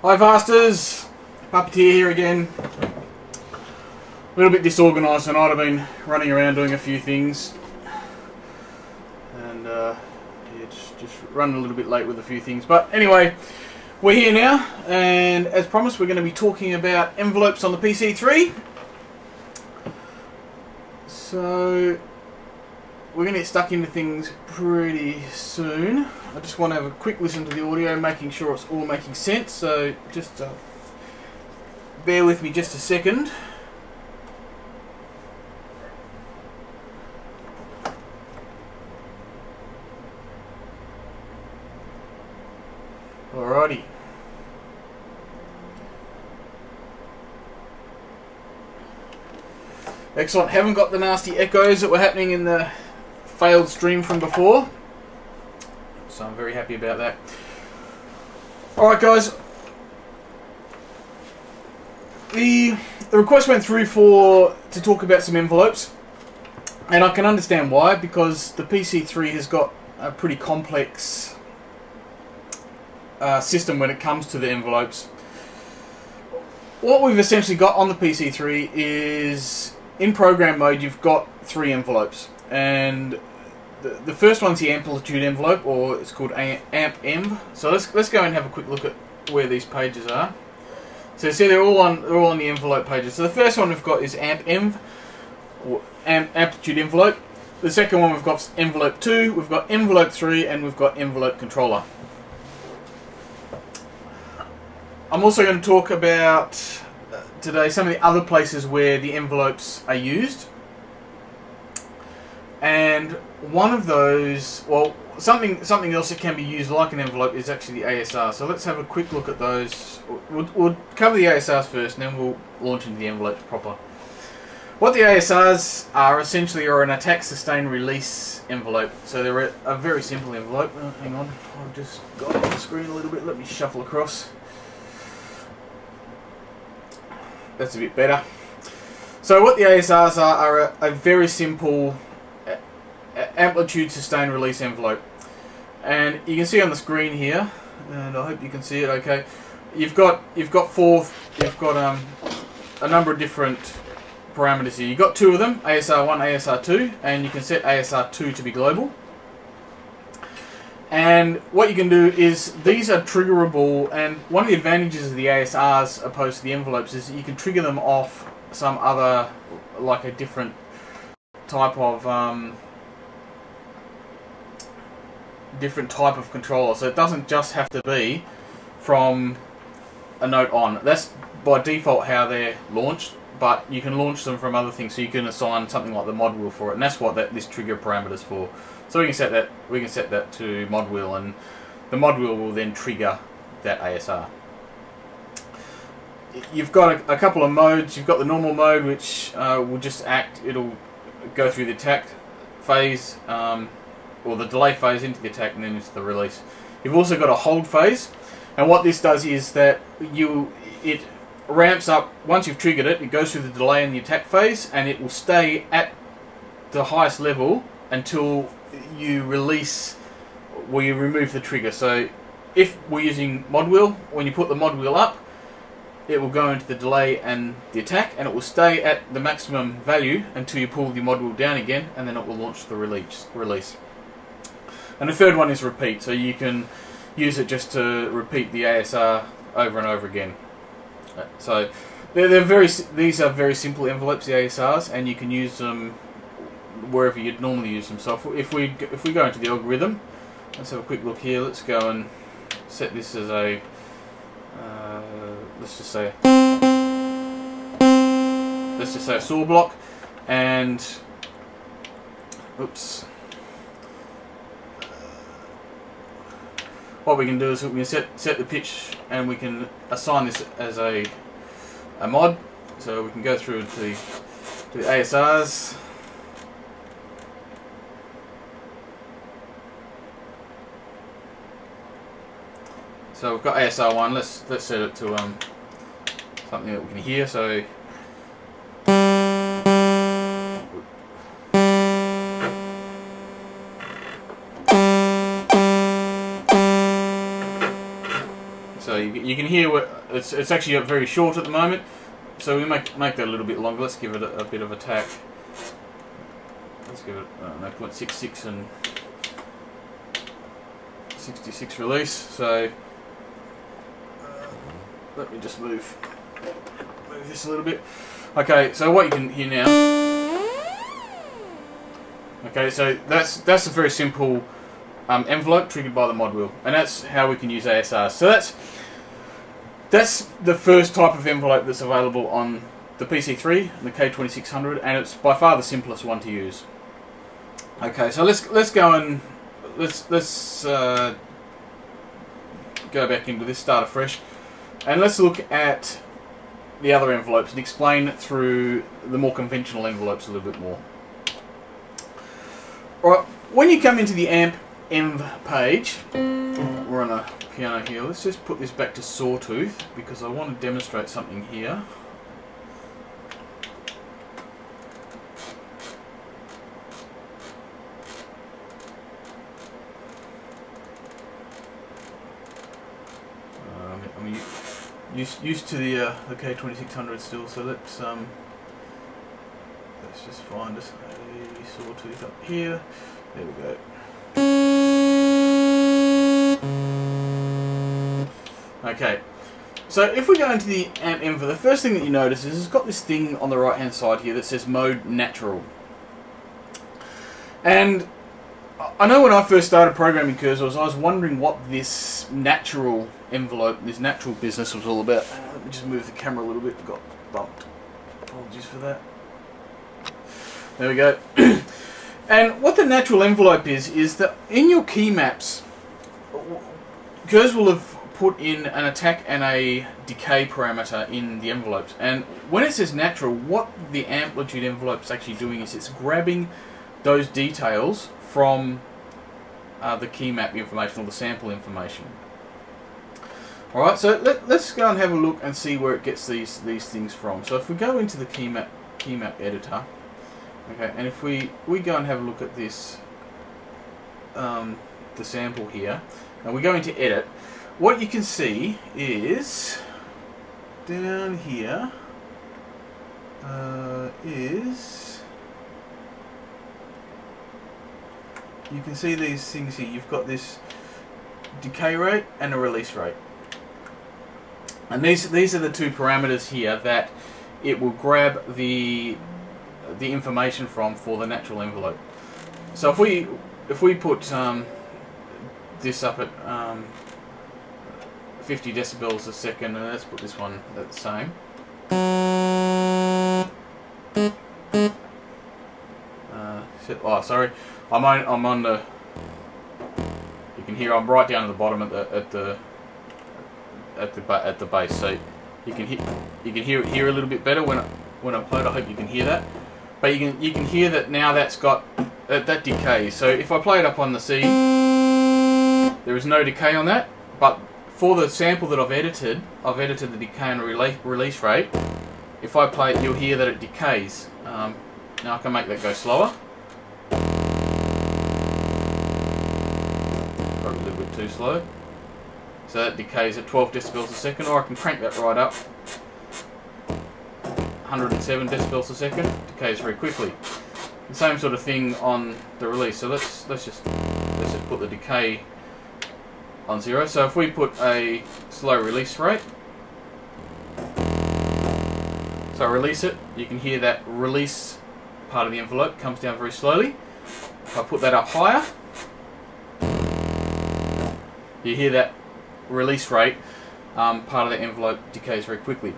Hi Fasters, Puppeteer here again. A little bit disorganised tonight. I've been running around doing a few things and yeah, just running a little bit late with a few things. But anyway, we're here now, and as promised we're going to be talking about envelopes on the PC3. So we're going to get stuck into things pretty soon. I just want to have a quick listen to the audio, making sure it's all making sense, so just bear with me just a second. Alrighty. Excellent. Haven't got the nasty echoes that were happening in the failed stream from before, so I'm very happy about that. Alright guys, the request went through to talk about some envelopes, and I can understand why, because the PC3 has got a pretty complex system when it comes to the envelopes. What we've essentially got on the PC3 is, in program mode, you've got 3 envelopes, and the first one's the amplitude envelope, or it's called amp-env. So let's go and have a quick look at where these pages are. So see, they're all on the envelope pages. So the first one we've got is amp-env, or amplitude envelope. The second one we've got envelope 2, we've got envelope 3, and we've got envelope controller. I'm also going to talk about today some of the other places where the envelopes are used. And one of those, well, something else that can be used like an envelope is actually the ASR. So let's have a quick look at those. We'll cover the ASRs first, and then we'll launch into the envelopes proper. What the ASRs are essentially are an attack, sustain, release envelope. So they're a very simple envelope. Hang on, I've just got off the screen a little bit. Let me shuffle across. That's a bit better. So what the ASRs are a very simple amplitude, sustain, release envelope, and you can see on the screen here, and I hope you can see it okay. You've got a number of different parameters here. You've got 2 of them, ASR1, ASR2, and you can set ASR2 to be global. And what you can do is, these are triggerable, and one of the advantages of the ASRs opposed to the envelopes is that you can trigger them off some other, like a different type of controller. So it doesn't just have to be from a note on. That's by default how they're launched, but you can launch them from other things. So you can assign something like the mod wheel for it, and that's what this trigger parameter is for. So we can set that to mod wheel, and the mod wheel will then trigger that ASR. You've got a couple of modes. You've got the normal mode, which will just act. It'll go through the attack phase, or the delay phase, into the attack, and then into the release. You've also got a hold phase, and what this does is that it ramps up once you've triggered it. It goes through the delay and the attack phase, and it will stay at the highest level until you release, where you remove the trigger. So if we're using mod wheel, when you put the mod wheel up, it will go into the delay and the attack, and it will stay at the maximum value until you pull the mod wheel down again, and then it will launch the release. And the third one is repeat, so you can use it just to repeat the ASR over and over again. So these are very simple envelopes, the ASRs, and you can use them wherever you'd normally use them. So if we go into the algorithm, let's have a quick look here. Let's go and set this as a let's just say a saw block, and oops. What we can do is we can set the pitch, and we can assign this as a mod. So we can go through to the ASRs. So we've got ASR1. Let's set it to something that we can hear. So So you can hear it's actually very short at the moment. So we make that a little bit longer. Let's give it a bit of attack. Let's give it 0.66 and 66 release. So let me just move this a little bit. Okay, so what you can hear now. Okay, so that's a very simple envelope triggered by the mod wheel, and that's how we can use ASRs. So that's the first type of envelope that's available on the PC3 and the K2600, and it's by far the simplest one to use. Okay, so let's go and let's go back into this, start afresh, and let's look at the other envelopes and explain through the more conventional envelopes a little bit more. Alright, when you come into the amp env page, we're on a piano here. Let's just put this back to sawtooth because I want to demonstrate something here. I'm used to the K2600 still, so let's just find us a sawtooth up here. There we go. Okay, so if we go into the amp env, the first thing that you notice is it's got this thing on the right hand side here that says mode natural. And I know when I first started programming cursors, I was wondering what this natural envelope, this natural business was all about. Let me just move the camera a little bit, got bumped. Apologies for that. There we go. And what the natural envelope is that in your key maps, Gers will have put in an attack and a decay parameter in the envelopes. And when it says natural, what the amplitude envelope is actually doing is it's grabbing those details from the key map information or the sample information. Alright, so let's go and have a look and see where it gets these things from. So if we go into the key map editor, okay, and if we go and have a look at this, the sample here, and we go into edit, what you can see is down here you can see these things here. You've got this decay rate and a release rate, and these are the two parameters here that it will grab the information from for the natural envelope. So if we put this up at 50 decibels a second, and let's put this one at the same. Oh, sorry, I'm on the. You can hear I'm right down at the bottom at the base, so you can hear it here a little bit better when I play it. I hope you can hear that. But you can hear that now that's got that decays. So if I play it up on the C, there is no decay on that. But for the sample that I've edited the decay and release rate. If I play it, you'll hear that it decays. Now I can make that go slower. Probably a little bit too slow. So that decays at 12 decibels a second, or I can crank that right up. 107 decibels a second, decays very quickly. The same sort of thing on the release. So let's just put the decay on 0. So if we put a slow release rate, so I release it, you can hear that release part of the envelope comes down very slowly. If I put that up higher, you hear that release rate part of the envelope decays very quickly.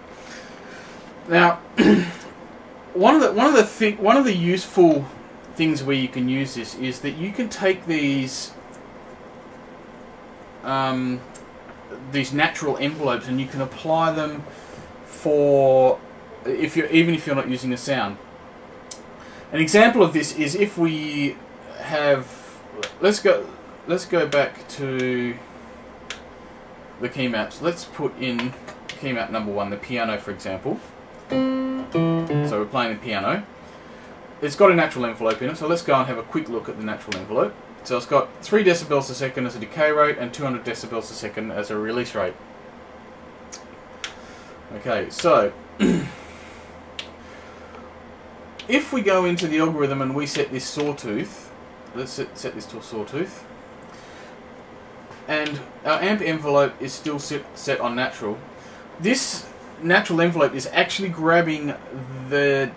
Now, one of the useful things where you can use this is that you can take these natural envelopes and you can apply them for even if you're not using a sound. An example of this is if we have, let's go back to the key maps. Let's put in key map number 1, the piano, for example. So we're playing the piano. It's got a natural envelope in it, so let's go and have a quick look at the natural envelope. So it's got 3 decibels a second as a decay rate and 200 decibels a second as a release rate. Okay, so if we go into the algorithm and we set this sawtooth, let's set this to a sawtooth, and our amp envelope is still set on natural. This natural envelope is actually grabbing the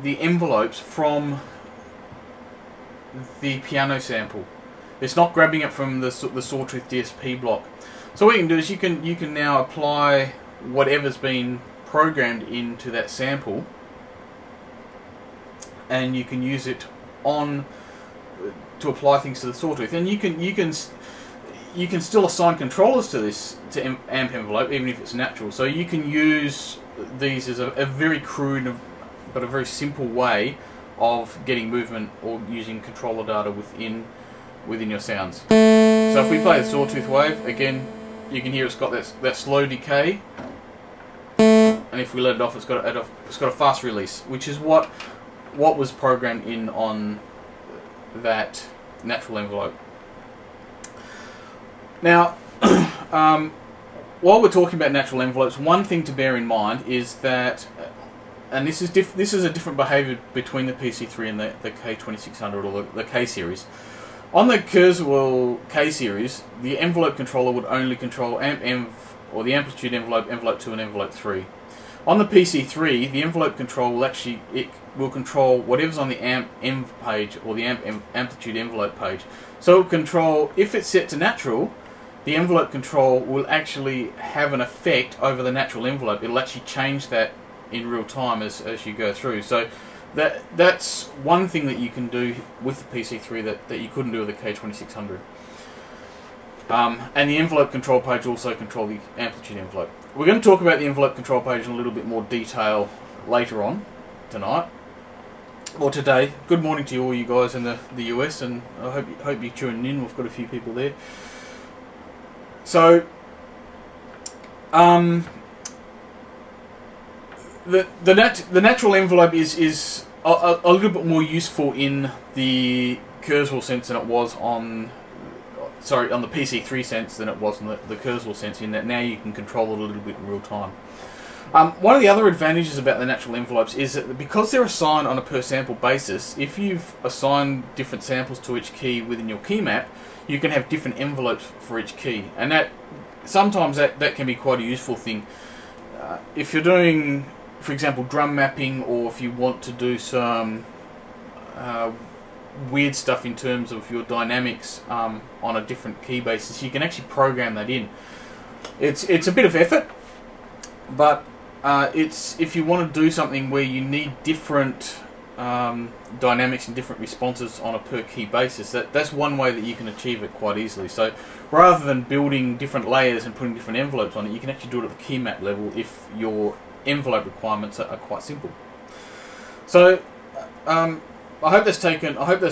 envelopes from the piano sample. It's not grabbing it from the sawtooth DSP block. So what you can do is you can now apply whatever's been programmed into that sample, and you can use it on to apply things to the sawtooth. And you can still assign controllers to this amp envelope even if it's natural. So you can use these as a very crude but a very simple way of getting movement or using controller data within your sounds. So if we play the sawtooth wave again, you can hear it's got that slow decay, and if we let it off, it's got a fast release, which is what was programmed in on that natural envelope. Now, while we're talking about natural envelopes, one thing to bear in mind is that, and this is a different behaviour between the PC3 and the K2600 or the K series. On the Kurzweil K series, the envelope controller would only control or the amplitude envelope, envelope 2 and envelope 3. On the PC3, the envelope control will control whatever's on the amp env page or the amplitude envelope page. So it will control, if it's set to natural, the envelope control will actually have an effect over the natural envelope. It'll actually change that in real time as you go through. So that's one thing that you can do with the PC3 that you couldn't do with the K2600. And the envelope control page also control the amplitude envelope. We're going to talk about the envelope control page in a little bit more detail later on tonight, or today. Good morning to all you guys in the US, and I hope you're tuning in. We've got a few people there. So, the natural envelope is a little bit more useful in the Kurzweil sense than it was on the PC3 sense than it was in the Kurzweil sense, in that now you can control it a little bit in real time. One of the other advantages about the natural envelopes is that because they're assigned on a per sample basis, if you've assigned different samples to each key within your key map, you can have different envelopes for each key, and sometimes that can be quite a useful thing. If you're doing, for example, drum mapping, or if you want to do some weird stuff in terms of your dynamics on a different key basis, you can actually program that in. It's a bit of effort, but if you want to do something where you need different dynamics and different responses on a per key basis, that's one way that you can achieve it quite easily. So rather than building different layers and putting different envelopes on it, you can actually do it at the key map level if your envelope requirements are quite simple. So I hope that's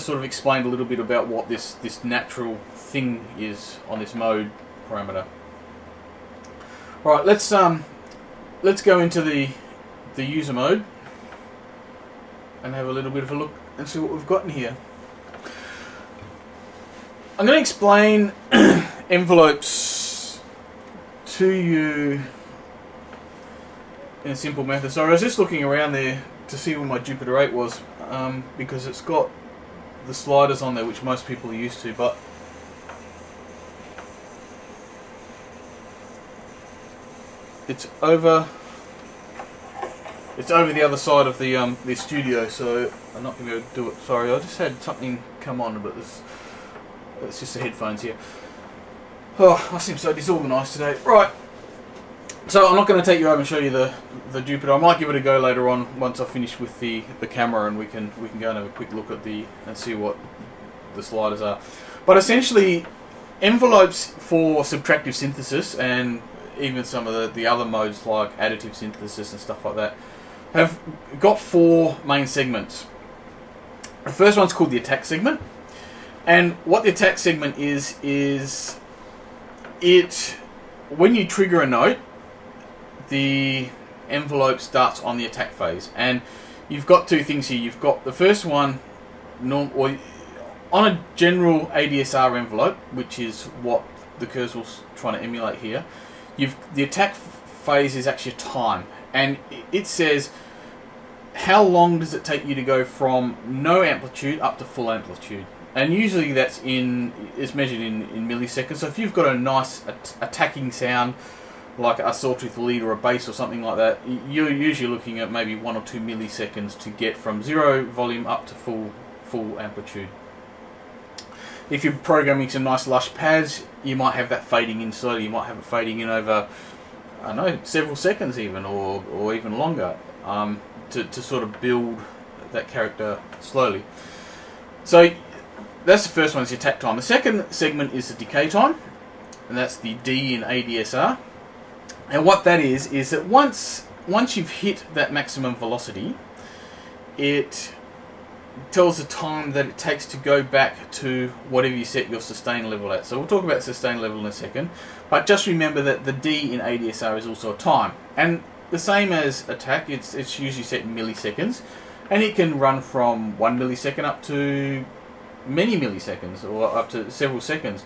sort of explained a little bit about what this natural thing is on this mode parameter. All right, let's go into the user mode and have a little bit of a look and see what we've got in here. I'm going to explain envelopes to you in a simple method. Sorry, I was just looking around there to see where my Jupiter 8 was, because it's got the sliders on there, which most people are used to, but it's over the other side of the studio, so I'm not going to be able to do it. Sorry, I just had something come on, but it's just the headphones here. Oh, I seem so disorganised today. Right, so I'm not going to take you over and show you the Jupiter. I might give it a go later on once I finish with the camera, and we can go and have a quick look at and see what the sliders are. But essentially, envelopes for subtractive synthesis, and even some of the other modes like additive synthesis and stuff like that, have got four main segments. The first one's called the attack segment, and what the attack segment is it, when you trigger a note, the envelope starts on the attack phase, and you've got two things here. You've got the first one, on a general ADSR envelope, which is what the Kurzweil's trying to emulate here. The attack phase is actually a time, and it says how long does it take you to go from no amplitude up to full amplitude. And usually that's is measured in milliseconds. So if you've got a nice attacking sound like a sawtooth lead or a bass or something like that, you're usually looking at maybe 1 or 2 milliseconds to get from 0 volume up to full amplitude. If you're programming some nice lush pads, you might have that fading in slowly. You might have it fading in over, I don't know, several seconds even, or even longer, to sort of build that character slowly. So that's the first one, is your attack time. The second segment is the decay time, and that's the D in ADSR. And what that is that once you've hit that maximum velocity, it tells the time that it takes to go back to whatever you set your sustain level at. So we'll talk about sustain level in a second, but just remember that the D in ADSR is also a time. And the same as attack, it's usually set in milliseconds, and it can run from 1 millisecond up to many milliseconds, or up to several seconds.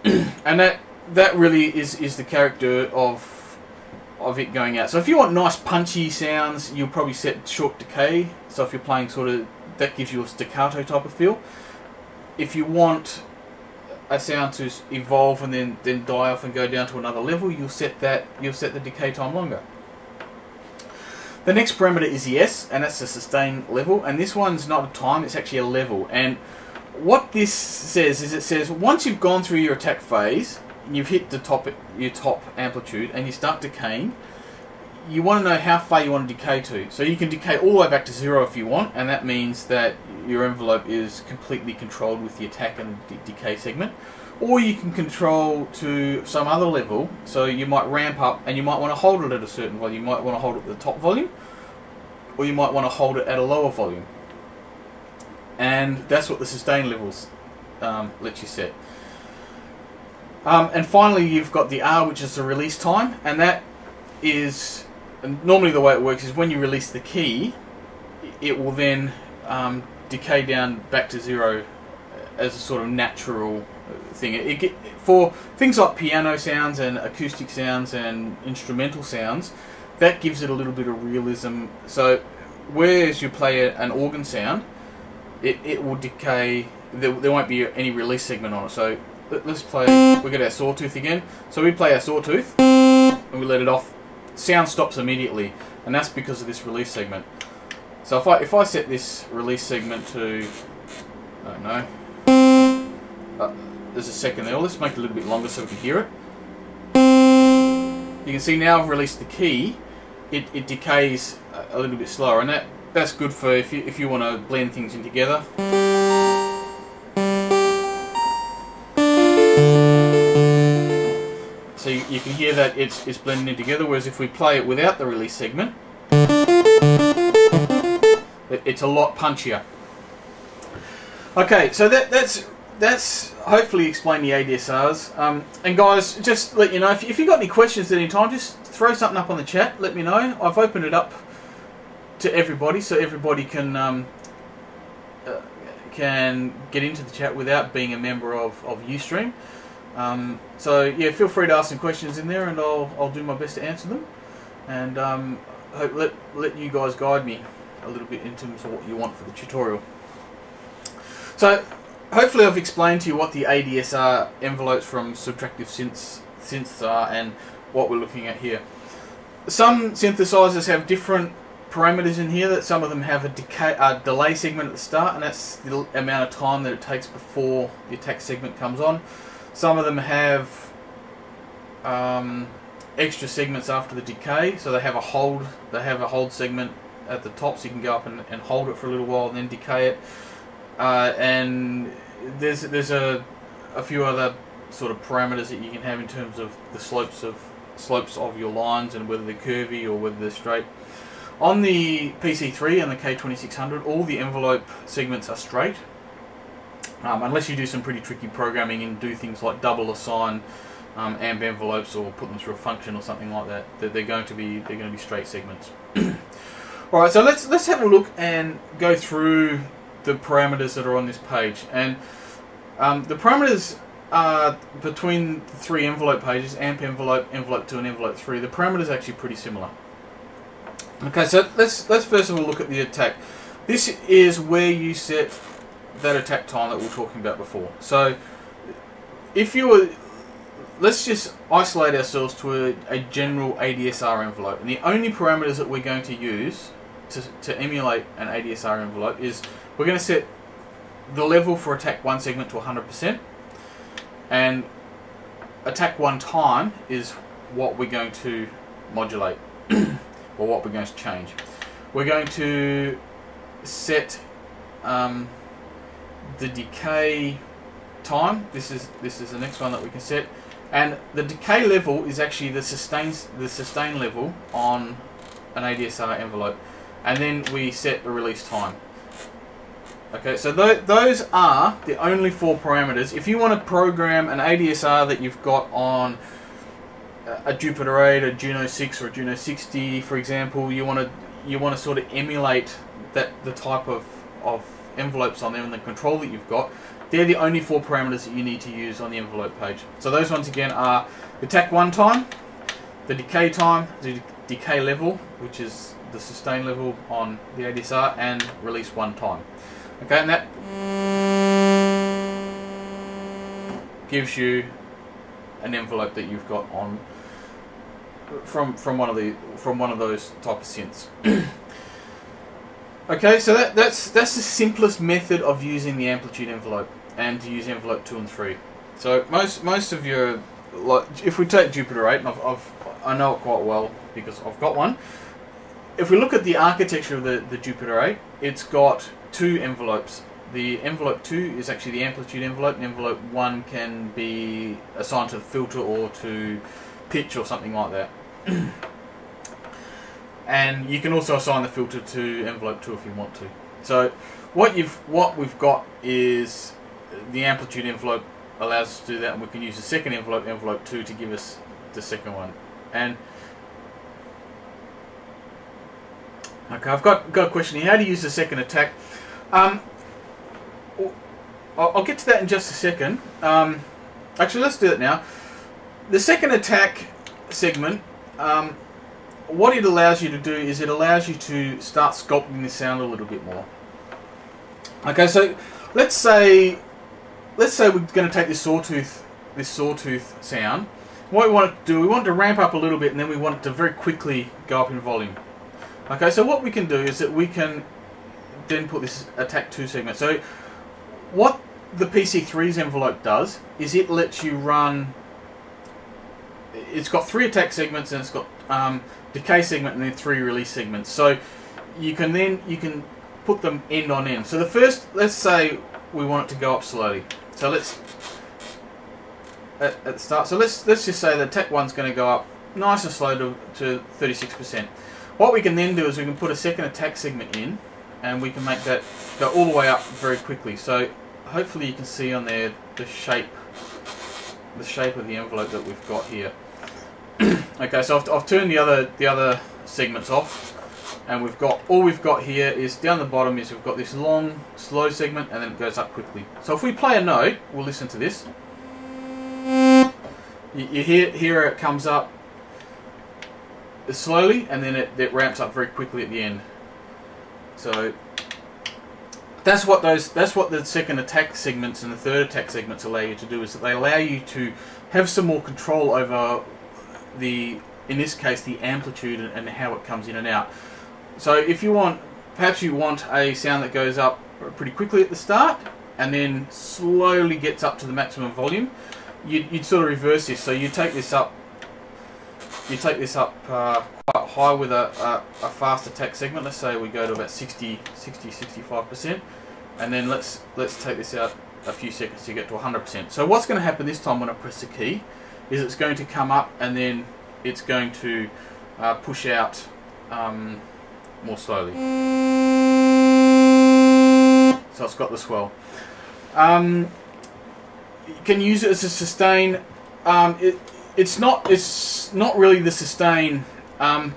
And that really is the character of it going out. So if you want nice punchy sounds, you'll probably set short decay. So if you're playing sort of, that gives you a staccato type of feel. If you want a sound to evolve and then die off and go down to another level, you'll set the decay time longer. The next parameter is the S, and that's the sustain level, and this one's not a time, it's actually a level. And what this says is, it says once you've gone through your attack phase and you've hit your top amplitude and you start decaying, you want to know how far you want to decay to. So you can decay all the way back to 0 if you want, and that means that your envelope is completely controlled with the attack and the decay segment. Or you can control to some other level, so you might ramp up and you might want to hold it at a certain volume. You might want to hold it at the top volume, or you might want to hold it at a lower volume. And that's what the sustain levels let you set. And finally, you've got the R, which is the release time, and that is, and normally the way it works is when you release the key, it will then decay down back to 0 as a sort of natural thing. For things like piano sounds and acoustic sounds and instrumental sounds, that gives it a little bit of realism. So whereas you play an organ sound, it will decay. There won't be any release segment on it. So let's play, we get our sawtooth again. So we play our sawtooth and we let it off. Sound stops immediately, and that's because of this release segment. So if I set this release segment to, I don't know, there's a second there. Let's make it a little bit longer so we can hear it. You can see now I've released the key. It decays a little bit slower, and that's good for if you want to blend things in together. So you can hear that it's blending in together, whereas if we play it without the release segment, it's a lot punchier. Okay, so that's hopefully explained the ADSRs. And guys, just let you know, if you've got any questions at any time, just throw something up on the chat, let me know. I've opened it up to everybody, so everybody can get into the chat without being a member of Ustream. So yeah, feel free to ask some questions in there, and I'll do my best to answer them. And hope let you guys guide me a little bit in terms of what you want for the tutorial. So hopefully I've explained to you what the ADSR envelopes from subtractive synths are and what we're looking at here. Some synthesizers have different parameters in here. That some of them have a delay segment at the start, and that's the amount of time that it takes before the attack segment comes on. Some of them have extra segments after the decay, so they have a hold segment at the top, so you can go up and hold it for a little while and then decay it. And there's a few other sort of parameters that you can have in terms of the slopes of your lines and whether they're curvy or whether they're straight. On the PC3 and the K2600, all the envelope segments are straight, unless you do some pretty tricky programming and do things like double assign amp envelopes or put them through a function or something like that. They're going to be straight segments. All right, so let's have a look and go through the parameters that are on this page. And the parameters between the three envelope pages, amp envelope, envelope 2 and envelope 3, the parameters are actually pretty similar. Okay, so let's first of all look at the attack. This is where you set that attack time that we were talking about before. So if you were, let's just isolate ourselves to a general ADSR envelope, and the only parameters that we're going to use to emulate an ADSR envelope is we're going to set the level for attack 1 segment to 100%, and attack 1 time is what we're going to modulate or what we're going to change. We're going to set the decay time. This is the next one that we can set, and the decay level is actually the sustain level on an ADSR envelope, and then we set the release time. Okay, so those are the only 4 parameters. If you want to program an ADSR that you've got on a Jupiter 8, a Juno 6, or a Juno 60, for example, you want to sort of emulate the type of envelopes on there and the control that you've got. They're the only 4 parameters that you need to use on the envelope page. So those ones again are the attack 1 time, the decay time, the decay level, which is the sustain level on the ADSR, and release 1 time. Okay, and that gives you an envelope that you've got on from one of those type of synths. Okay, so that's the simplest method of using the amplitude envelope, and to use envelope 2 and 3. So most of your, like, if we take Jupiter 8, and I know it quite well because I've got one. If we look at the architecture of the Jupiter 8, it's got 2 envelopes. The envelope 2 is actually the amplitude envelope, and envelope 1 can be assigned to the filter or to pitch or something like that. And you can also assign the filter to envelope 2 if you want to. So what we've got is the amplitude envelope allows us to do that, and we can use the second envelope, envelope 2, to give us the second one. And okay, I've got a question here. How do you use the second attack? I'll get to that in just a second. Actually, let's do it now. The second attack segment, what it allows you to do is it allows you to start sculpting the sound a little bit more. Okay, so let's say we're going to take this sawtooth sound. What we want to do, we want to ramp up a little bit, and then we want it to very quickly go up in volume. Okay, so what we can do is that we can then put this attack 2 segment. So what the PC3's envelope does is it lets you run. It's got 3 attack segments, and it's got decay segment and then 3 release segments. So you can put them end on end. So the first, let's say we want it to go up slowly. So let's at the start. So let's just say that attack 1's going to go up nice and slow to 36%. What we can then do is we can put a second attack segment in, and we can make that go all the way up very quickly. So hopefully you can see on there the shape of the envelope that we've got here. Okay, so I've turned the other segments off, and all we've got here is down the bottom is we've got this long slow segment, and then it goes up quickly. So if we play a note, we'll listen to this. You hear it comes up slowly, and then it ramps up very quickly at the end. So that's what the second attack segments and the third attack segments allow you to do, is that they allow you to have some more control over in this case, the amplitude and how it comes in and out. So if you want, perhaps you want a sound that goes up pretty quickly at the start and then slowly gets up to the maximum volume, you'd sort of reverse this. So you take this up quite high with a fast attack segment. Let's say we go to about 65%, and then let's take this out a few seconds to get to 100%. So what's going to happen this time when I press the key is it's going to come up, and then it's going to push out more slowly. So it's got the swell. You can use it as a sustain. It's not really the sustain. In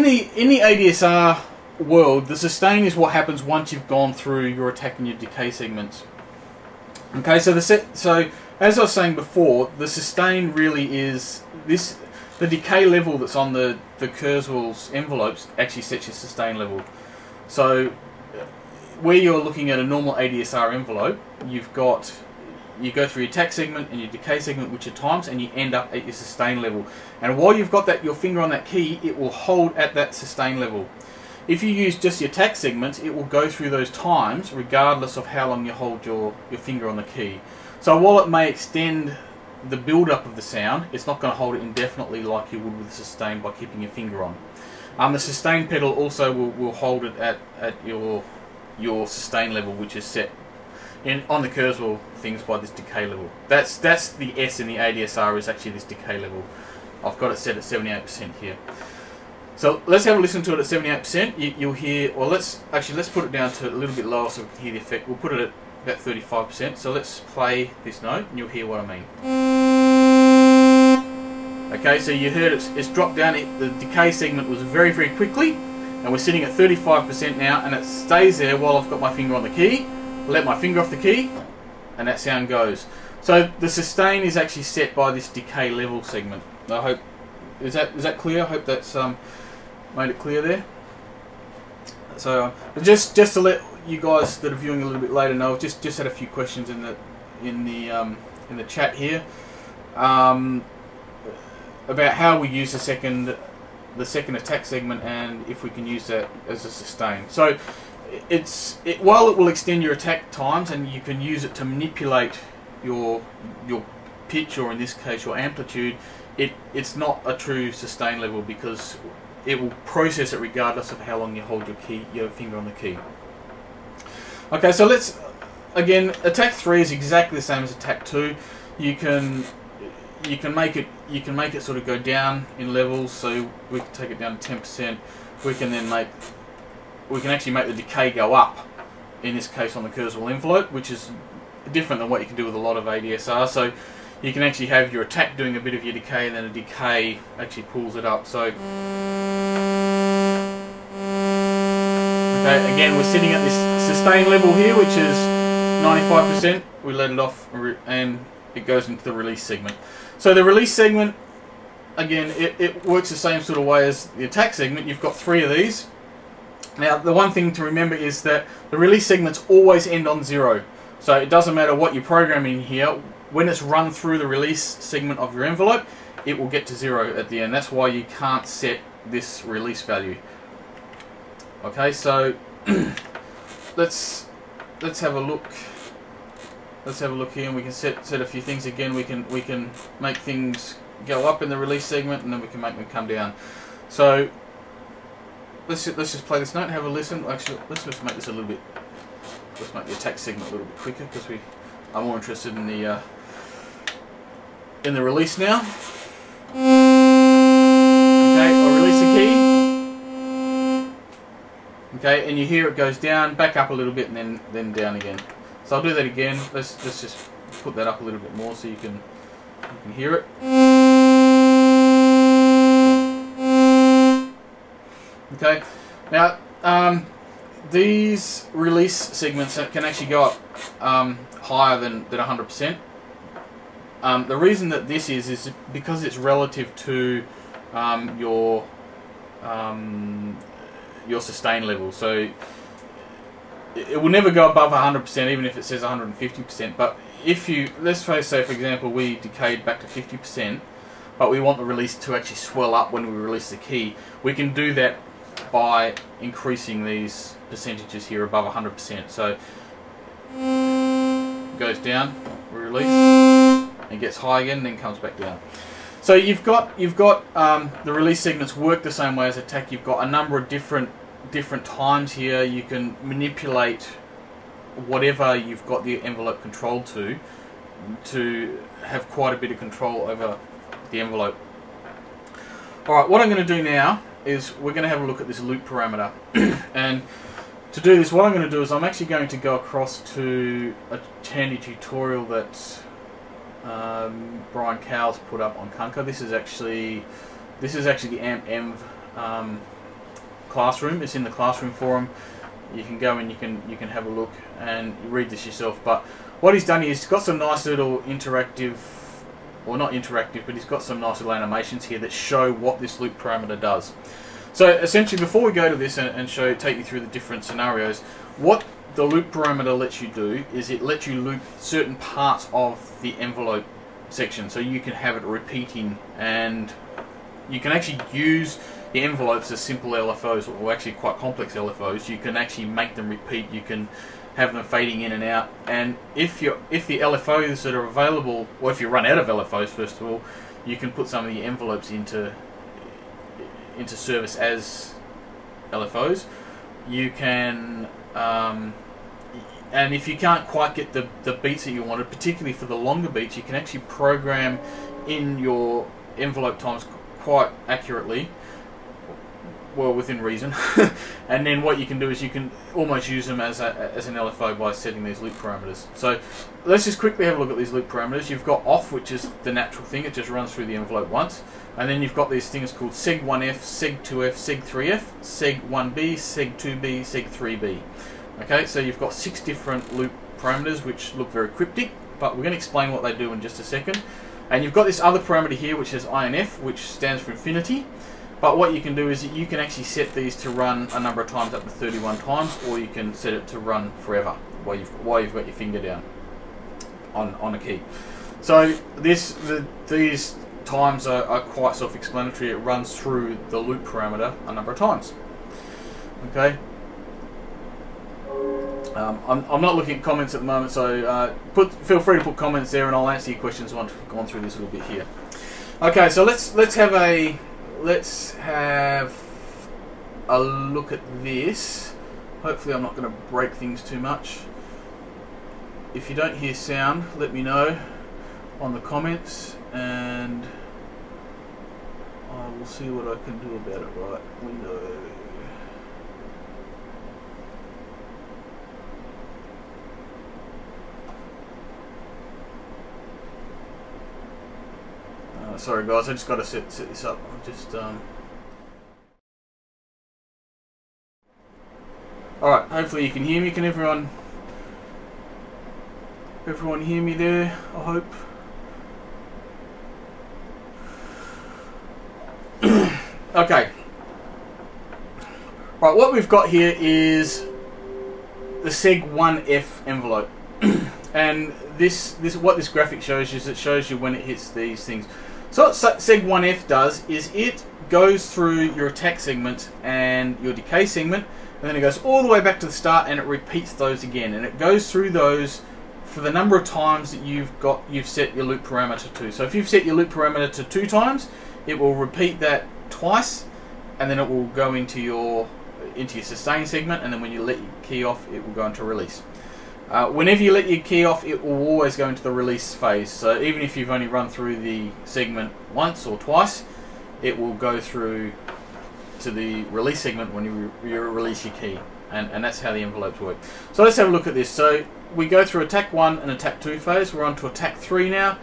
the ADSR world, the sustain is what happens once you've gone through your attack and your decay segments. Okay, so so as I was saying before, the sustain really is this. The decay level that's on the Kurzweil's envelopes actually sets your sustain level. So where you're looking at a normal ADSR envelope, you go through your attack segment and your decay segment, which are times, and you end up at your sustain level. And while you've got your finger on that key, it will hold at that sustain level. If you use just your attack segments, it will go through those times regardless of how long you hold your finger on the key. So while it may extend the build-up of the sound, it's not going to hold it indefinitely like you would with the sustain by keeping your finger on. The sustain pedal also will hold it at your sustain level, which is set on the Kurzweil things by this decay level. That's the S in the ADSR, is actually this decay level. I've got it set at 78% here. So let's have a listen to it at 78%. You'll hear, or let's put it down to a little bit lower so we can hear the effect. We'll put it at about 35%. So let's play this note and you'll hear what I mean. Okay, so you heard it's dropped down. The decay segment was very, very quickly, and we're sitting at 35% now, and it stays there while I've got my finger on the key. Let my finger off the key, and that sound goes. So the sustain is actually set by this decay level segment. I hope is that clear? I hope that's made it clear there. So just to let you guys that are viewing a little bit later know, just had a few questions in the chat here about how we use the second attack segment and if we can use that as a sustain. So while it will extend your attack times and you can use it to manipulate your pitch, or in this case your amplitude, it's not a true sustain level because it will process it regardless of how long you hold your finger on the key. Okay, so let's again, attack 3 is exactly the same as attack 2. You can make it sort of go down in levels, so we can take it down to 10%. We can actually make the decay go up, in this case on the Kurzweil envelope, which is different than what you can do with a lot of ADSR. So you can actually have your attack doing a bit of your decay, and then a decay actually pulls it up. So okay, again we're sitting at this sustain level here, which is 95%. We let it off and it goes into the release segment. So the release segment, again, it works the same sort of way as the attack segment. You've got 3 of these. Now, the one thing to remember is that the release segments always end on 0. So it doesn't matter what you're programming here. When it's run through the release segment of your envelope, it will get to 0 at the end. That's why you can't set this release value. Okay, so let's have a look. Let's have a look here, and we can set a few things again. We can make things go up in the release segment, and then we can make them come down. So let's just play this note and have a listen. Actually, let's just make this a little bit. Let's make the attack segment a little bit quicker because we are more interested in the release now. Okay, I'll release the key. Okay, and you hear it goes down, back up a little bit, and then down again. So I'll do that again. Let's just put that up a little bit more so you can hear it. Okay, now these release segments can actually go up higher than 100%. The reason that this is because it's relative to your sustain level. So it will never go above 100%, even if it says 150%. But if let's say for example we decayed back to 50%, but we want the release to actually swell up when we release the key, we can do that by increasing these percentages here above 100%. So it goes down, we release, and gets high again, then comes back down. So you've got the release segments work the same way as attack. You've got a number of different times here. You can manipulate whatever you've got the envelope controlled to have quite a bit of control over the envelope. Alright, what I'm going to do now is we're going to have a look at this loop parameter. And to do this, what I'm going to do is I'm actually going to go across to a handy tutorial that Brian Cowles put up on Kunker. This is actually the AMP-ENV classroom. It's in the classroom forum. you can go and you can have a look and read this yourself. But what he's done is he's got some nice little interactive, or not interactive, but he's got some nice little animations here that show what this loop parameter does. So essentially, before we go to this and take you through the different scenarios, what the loop parameter lets you do is it lets you loop certain parts of the envelope section, so you can have it repeating, and you can actually use the envelopes as simple LFOs, or actually quite complex LFOs. You can actually make them repeat. You can have them fading in and out, and if the LFOs that are available, or if you run out of LFOs, first of all, you can put some of the envelopes into service as LFOs. You can and if you can't quite get the beats that you wanted, particularly for the longer beats, you can actually program in your envelope times quite accurately, well, within reason. And then what you can do is you can almost use them as an LFO by setting these loop parameters. So let's just quickly have a look at these loop parameters. You've got off, which is the natural thing, it just runs through the envelope once. And then you've got these things called seg1f, seg2f, seg3f, seg1b, seg2b, seg3b. Okay, so you've got 6 different loop parameters which look very cryptic, but we're going to explain what they do in just a second. And you've got this other parameter here which is inf, which stands for infinity. But what you can do is you can actually set these to run a number of times, up to 31 times, or you can set it to run forever while you've got your finger down on a key. So these times are quite self-explanatory. It runs through the loop parameter a number of times. Okay. I'm not looking at comments at the moment, so feel free to put comments there, and I'll answer your questions once we've gone through this a little bit here. Okay, so let's have a look at this. Hopefully, I'm not going to break things too much. If you don't hear sound, let me know on the comments, and I will see what I can do about it. Right, window. Sorry guys, I just got to set this up. I'm just Alright, hopefully you can hear me. Can everyone hear me there, I hope? Okay. Right, what we've got here is the seg1f envelope. And this what this graphic shows you is it shows you when it hits these things. So what seg1f does is it goes through your attack segment and your decay segment, and then it goes all the way back to the start, and it repeats those again, and it goes through those for the number of times that you've set your loop parameter to. So if you've set your loop parameter to 2 times, it will repeat that twice, and then it will go into your sustain segment, and then when you let your key off, it will go into release. Whenever you let your key off, it will always go into the release phase. So even if you've only run through the segment once or twice, it will go through to the release segment when you release your key. And that's how the envelopes work. So let's have a look at this. So we go through attack 1 and attack 2 phase. We're on to attack 3 now.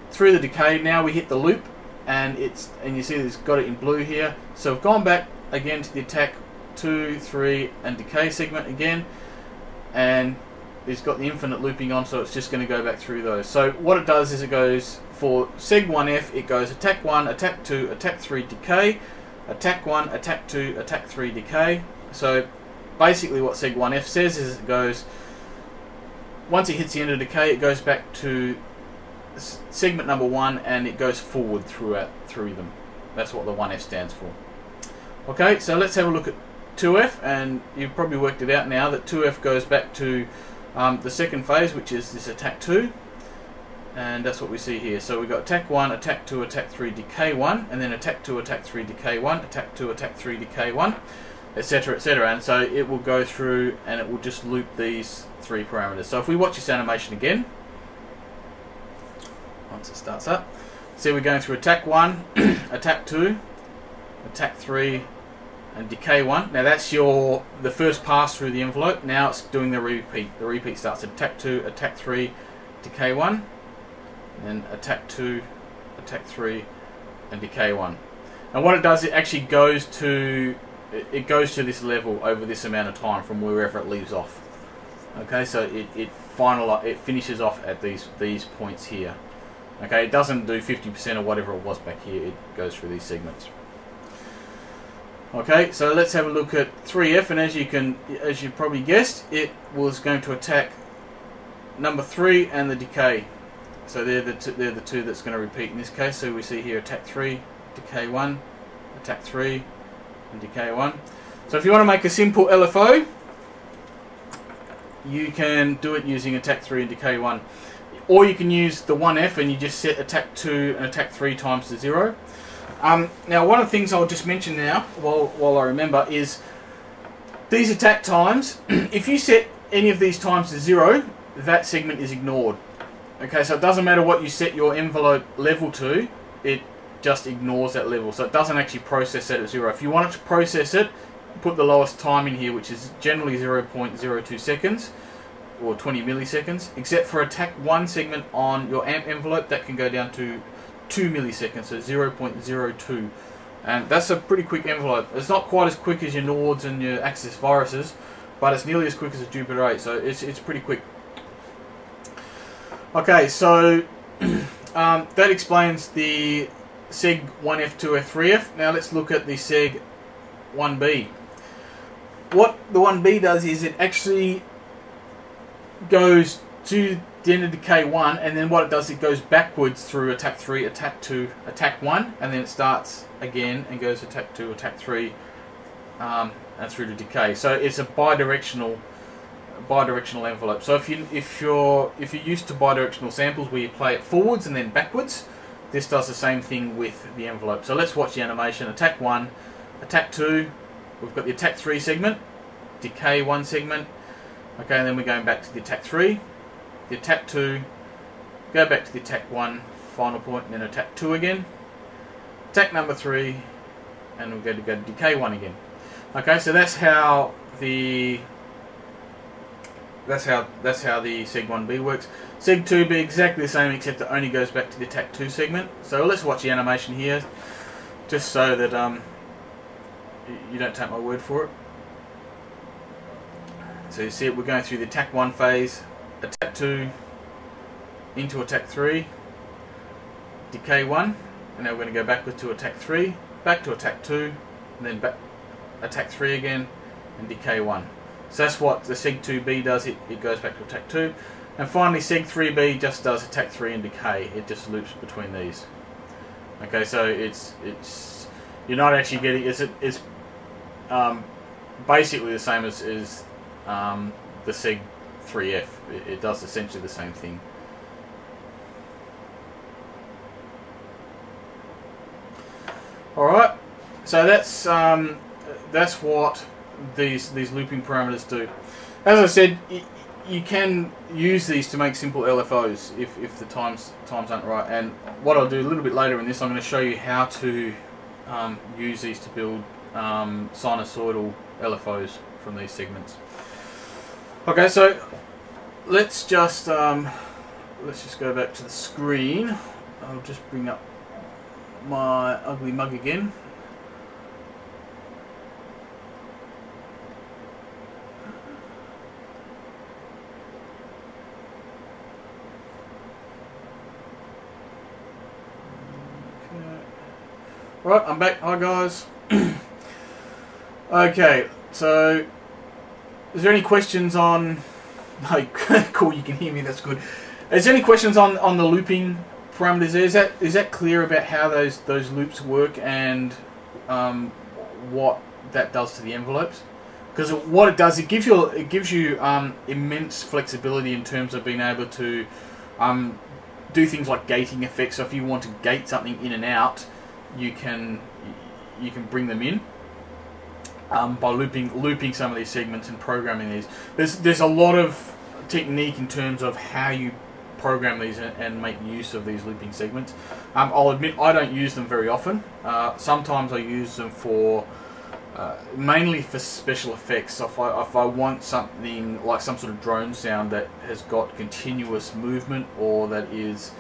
Through the decay, now we hit the loop, and you see it's got it in blue here. So we've gone back again to the attack 2, 3, and decay segment again, and it's got the infinite looping on, so it's just going to go back through those. So what it does is it goes for seg1f, it goes attack 1, attack 2, attack 3, decay, attack 1, attack 2, attack 3, decay. So basically what seg1f says is it goes, once it hits the end of decay, it goes back to segment number 1, and it goes forward through them. That's what the 1f stands for. Okay, so let's have a look at 2f, and you've probably worked it out now that 2f goes back to the second phase, which is this attack 2, and that's what we see here. So we've got attack 1, attack 2, attack 3, decay 1, and then attack 2, attack 3, decay 1, attack 2, attack 3, decay 1, etc., etc. And so it will go through and it will just loop these 3 parameters. So if we watch this animation again, once it starts up, see we're going through attack 1, attack 2, attack 3, and decay 1. Now that's the first pass through the envelope. Now it's doing the repeat. The repeat starts at attack 2, attack 3, decay 1, and then attack 2, attack 3, and decay 1. And what it does, it actually goes to it goes to this level over this amount of time from wherever it leaves off. Okay, so it finishes off at these points here. Okay, it doesn't do 50% or whatever it was back here. It goes through these segments. Okay, so let's have a look at 3F, and as you probably guessed, it was going to attack number 3 and the decay. So they're the two that's going to repeat in this case. So we see here attack 3, decay 1, attack 3, and decay 1. So if you want to make a simple LFO, you can do it using attack 3 and decay 1. Or you can use the 1F and you just set attack 2 and attack 3 times to 0. Now, one of the things I'll just mention now, while I remember, is these attack times. If you set any of these times to 0, that segment is ignored. Okay, so it doesn't matter what you set your envelope level to, it just ignores that level. So it doesn't actually process that at 0. If you want it to process it, put the lowest time in here, which is generally 0.02 seconds or 20 milliseconds, except for attack 1 segment on your AMP envelope, that can go down to 2 milliseconds, so 0.02, and that's a pretty quick envelope. It's not quite as quick as your Nords and your Axis viruses, but it's nearly as quick as a Jupiter 8, so it's pretty quick. Okay, so that explains the seg 1F, 2F, 3F. Now let's look at the seg 1B. What the 1B does is it actually goes to the end of decay 1, and then what it does, it goes backwards through attack 3, attack 2, attack 1, and then it starts again and goes attack 2, attack 3, and through to decay. So it's a bidirectional envelope. So if you're used to bidirectional samples where you play it forwards and then backwards, this does the same thing with the envelope. So let's watch the animation. Attack 1, attack 2, we've got the attack 3 segment, decay 1 segment. Okay, and then we're going back to the attack 3, the attack 2, go back to the attack 1, final point, and then attack 2 again, attack number 3, and we're going to go to decay 1 again. Okay, so that's how the seg 1B works. Seg 2B exactly the same, except it only goes back to the attack 2 segment. So let's watch the animation here, just so that you don't take my word for it. So you see it, we're going through the attack 1 phase, attack 2, into attack 3, decay 1, and now we're going to go backwards to attack 3, back to attack 2, and then back attack 3 again, and decay 1. So that's what the seg 2B does, it goes back to attack 2. And finally seg 3B just does attack 3 and decay, it just loops between these. Okay, so it's you're not actually getting, it's basically the same as the seg 3F. It does essentially the same thing. Alright, so that's what these looping parameters do. As I said, you can use these to make simple LFOs if the times aren't right. And what I'll do a little bit later in this, I'm going to show you how to use these to build sinusoidal LFOs from these segments. Okay, so let's just go back to the screen. I'll just bring up my ugly mug again. Right, I'm back. Hi guys. Okay, so is there any questions on? No, cool. You can hear me. That's good. Is there any questions on the looping parameters there? Is that clear about how those loops work and what that does to the envelopes? Because what it does, it gives you immense flexibility in terms of being able to do things like gating effects. So if you want to gate something in and out, you can bring them in by looping some of these segments and programming these. There's a lot of technique in terms of how you program these and make use of these looping segments. I'll admit I don't use them very often. Sometimes I use them for mainly for special effects. If I want something like some sort of drone sound that has got continuous movement, or that is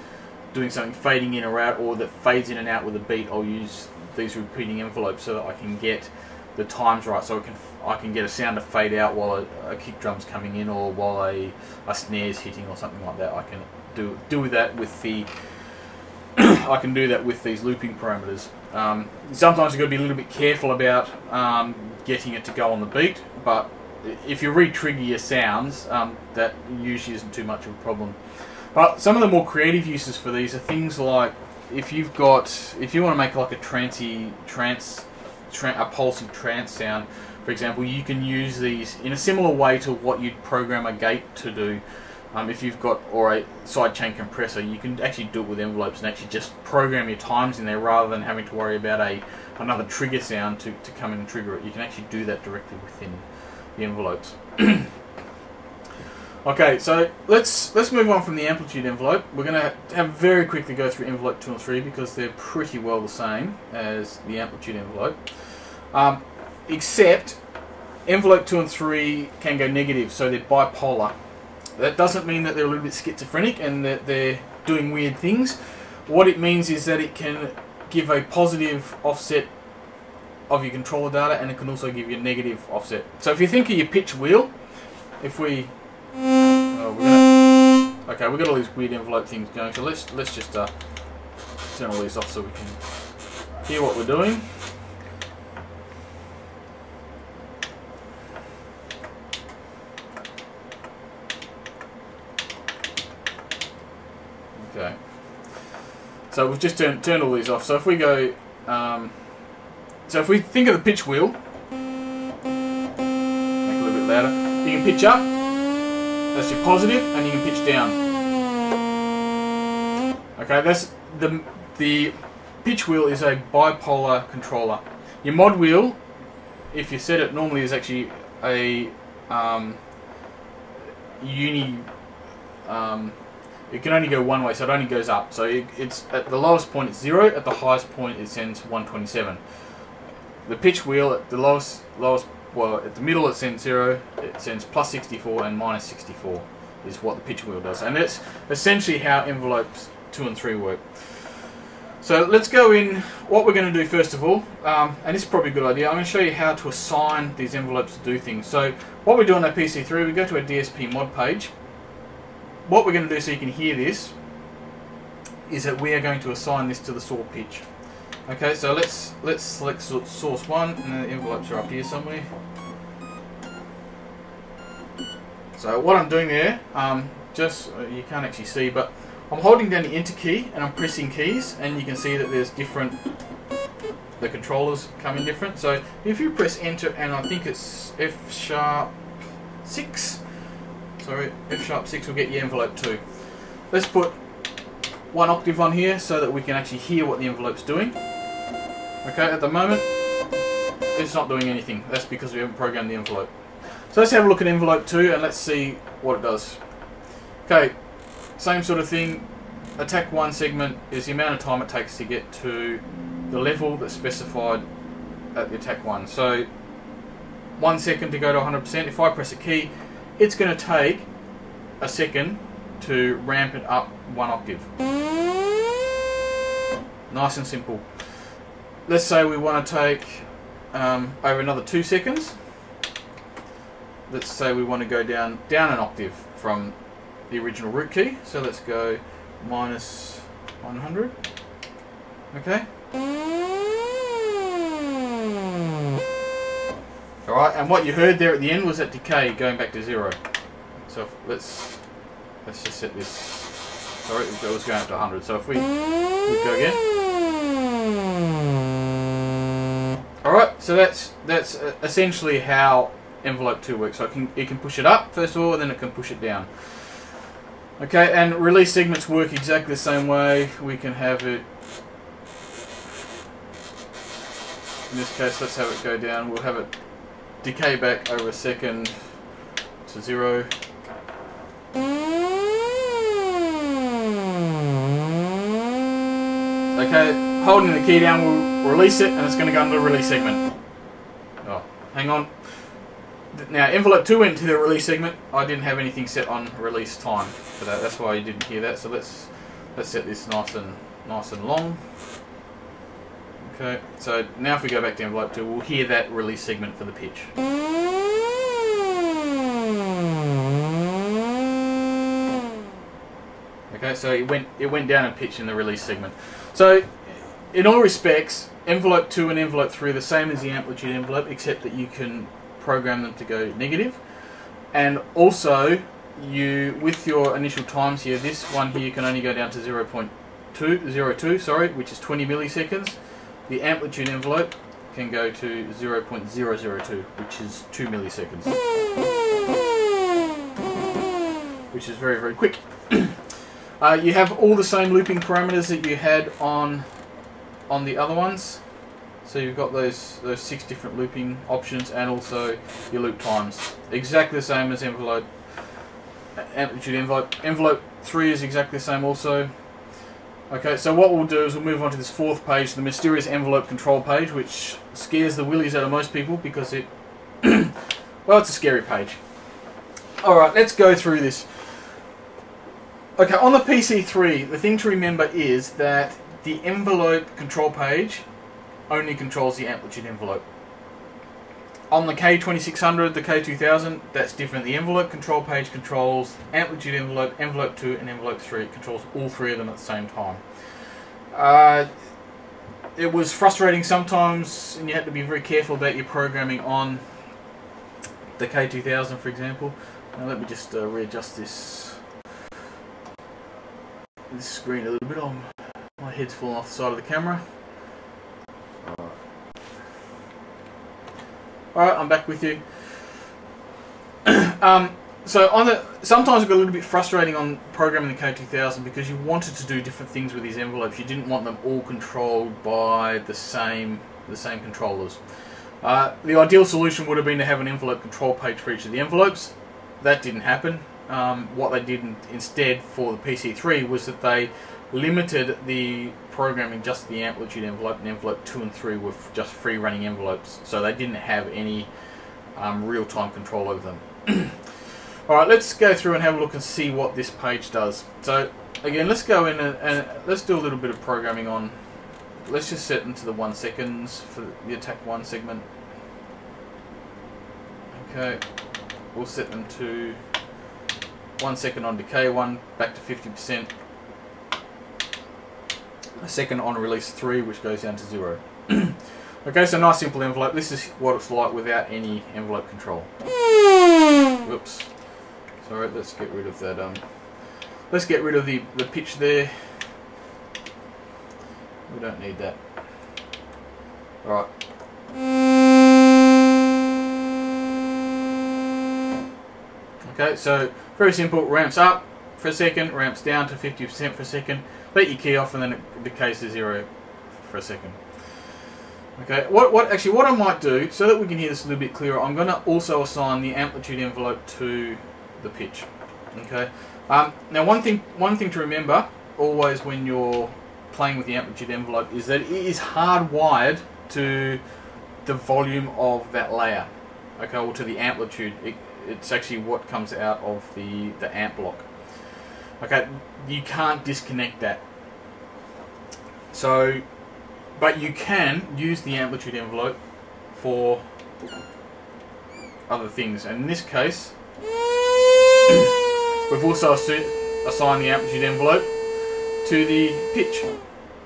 doing something fading in or out, or that fades in and out with a beat, I'll use these repeating envelopes so that I can get the times right, so I can get a sound to fade out while a kick drum's coming in, or while a snare's hitting, or something like that. I can do that with the I can do that with these looping parameters. Sometimes you've got to be a little bit careful about getting it to go on the beat, but if you re-trigger your sounds, that usually isn't too much of a problem. But some of the more creative uses for these are things like if you want to make like a pulsing trance sound, for example, you can use these in a similar way to what you'd program a gate to do. If you've got, or a sidechain compressor, you can actually do it with envelopes and actually just program your times in there rather than having to worry about another trigger sound to come in and trigger it. You can actually do that directly within the envelopes. Okay, so let's move on from the amplitude envelope. We're going to very quickly go through envelope 2 and 3 because they're pretty well the same as the amplitude envelope, except envelope 2 and 3 can go negative, so they're bipolar. That doesn't mean that they're a little bit schizophrenic and that they're doing weird things. What it means is that it can give a positive offset of your controller data, and it can also give you a negative offset. So if you think of your pitch wheel, if we okay, we've got all these weird envelope things going, so let's just turn all these off so we can hear what we're doing. Okay, so we've just turned all these off. So if we go, so if we think of the pitch wheel, make it a little bit louder. You can pitch up, that's your positive, and you can pitch down. Okay, that's the pitch wheel is a bipolar controller. Your mod wheel, if you set it normally, is actually a it can only go one way, so it only goes up. So it's at the lowest point it's 0, at the highest point it sends 127. The pitch wheel at the lowest, well, at the middle it sends 0, it sends plus 64 and minus 64 is what the pitch wheel does. And that's essentially how envelopes 2 and 3 work. So let's go in. What we're going to do first of all, and this is probably a good idea, I'm going to show you how to assign these envelopes to do things. So what we do on our PC3, we go to our DSP mod page. What we're going to do so you can hear this is that we are going to assign this to the saw pitch. Okay, so let's select source 1, and the envelopes are up here somewhere. So what I'm doing there, just you can't actually see, but I'm holding down the enter key and I'm pressing keys, and you can see that there's different, the controllers come in different. So if you press enter, and I think it's F#6, sorry, F#6 will get you envelope 2. Let's put 1 octave on here so that we can actually hear what the envelope's doing. Okay, at the moment it's not doing anything. That's because we haven't programmed the envelope. So let's have a look at envelope 2 and let's see what it does. Okay, same sort of thing. Attack 1 segment is the amount of time it takes to get to the level that's specified at the attack 1. So 1 second to go to 100%. If I press a key, it's going to take a second to ramp it up 1 octave. Nice and simple. Let's say we want to take over another 2 seconds. Let's say we want to go down an octave from the original root key. So let's go minus 100. Okay. Alright, and what you heard there at the end was that decay going back to 0. So let's just set this. Sorry, it was going up to 100. So if we go again. Alright, so that's essentially how envelope 2 works. So it can push it up first of all, and then it can push it down. Okay, and release segments work exactly the same way. We can have it, in this case, let's have it go down. We'll have it decay back over a second to 0. Okay, holding the key down will release it, and it's going to go into the release segment. Oh, hang on. Now, envelope 2 went to the release segment. I didn't have anything set on release time for that. That's why you didn't hear that. So let's set this nice and long. Okay, so now if we go back to envelope 2, we'll hear that release segment for the pitch. Okay, so it went down in pitch in the release segment. So in all respects, envelope 2 and envelope 3 are the same as the amplitude envelope, except that you can program them to go negative. And also, with your initial times here, this one here can only go down to 0.02, which is 20 milliseconds. The amplitude envelope can go to 0.002, which is 2 milliseconds. Which is very, very quick. You have all the same looping parameters that you had on the other ones. So you've got those 6 different looping options, and also your loop times. Exactly the same as amplitude envelope. Envelope 3 is exactly the same also. Okay, so what we'll do is we'll move on to this 4th page, the mysterious envelope control page, which scares the willies out of most people because it, well, it's a scary page. Alright, let's go through this. Okay, on the PC3, the thing to remember is that the envelope control page only controls the amplitude envelope. On the K2600, the K2000, that's different. The envelope control page controls amplitude envelope, envelope 2 and envelope 3. It controls all 3 of them at the same time. It was frustrating sometimes, and you had to be very careful about your programming on the K2000, for example. Now let me just readjust this screen a little bit. My head's falling off the side of the camera. Alright, I'm back with you. So sometimes it got a little bit frustrating on programming the K2000 because you wanted to do different things with these envelopes. You didn't want them all controlled by the same controllers. The ideal solution would have been to have an envelope control page for each of the envelopes. That didn't happen. What they did instead for the PC3 was that they limited the programming just the amplitude envelope, and envelope 2 and 3 were just free running envelopes, so they didn't have any real-time control over them. Alright, let's go through and have a look and see what this page does. So again, let's go in and let's do a little bit of programming on, let's just set them to the 1 seconds for the attack 1 segment. Okay, we'll set them to 1 second on decay 1, back to 50%. A second on release 3, which goes down to 0. Okay, so nice simple envelope. This is what it's like without any envelope control. Whoops. Sorry, let's get rid of that. Let's get rid of the pitch there. We don't need that. Alright. Okay, so very simple. Ramps up for a second, ramps down to 50% for a second. Let your key off, and then it decays to 0 for a second. Okay, what I might do, so that we can hear this a little bit clearer, I'm going to also assign the amplitude envelope to the pitch. Okay. Now one thing to remember always when you're playing with the amplitude envelope is that it is hardwired to the volume of that layer. Okay, or to the amplitude. It's actually what comes out of the amp block. Okay, you can't disconnect that. So, but you can use the amplitude envelope for other things. And in this case, we've also assigned the amplitude envelope to the pitch,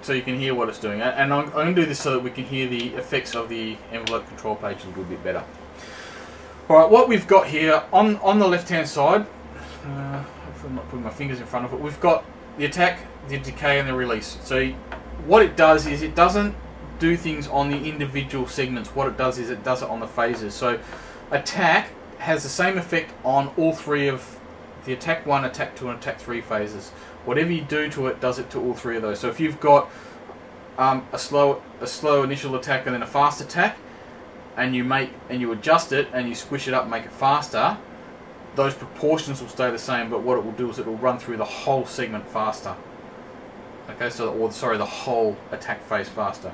so you can hear what it's doing. And I'm going to do this so that we can hear the effects of the envelope control page a little bit better. Alright, what we've got here on the left hand side, I'm not putting my fingers in front of it, we've got the attack, the decay and the release. So what it does is it doesn't do things on the individual segments. What it does is it does it on the phases. So attack has the same effect on all 3 of the attack 1, attack 2 and attack 3 phases. Whatever you do to it does it to all 3 of those. So if you've got a slow initial attack and then a fast attack, and you adjust it and you squish it up and make it faster, those proportions will stay the same, but what it will do is it will run through the whole segment faster. Okay, the whole attack phase faster.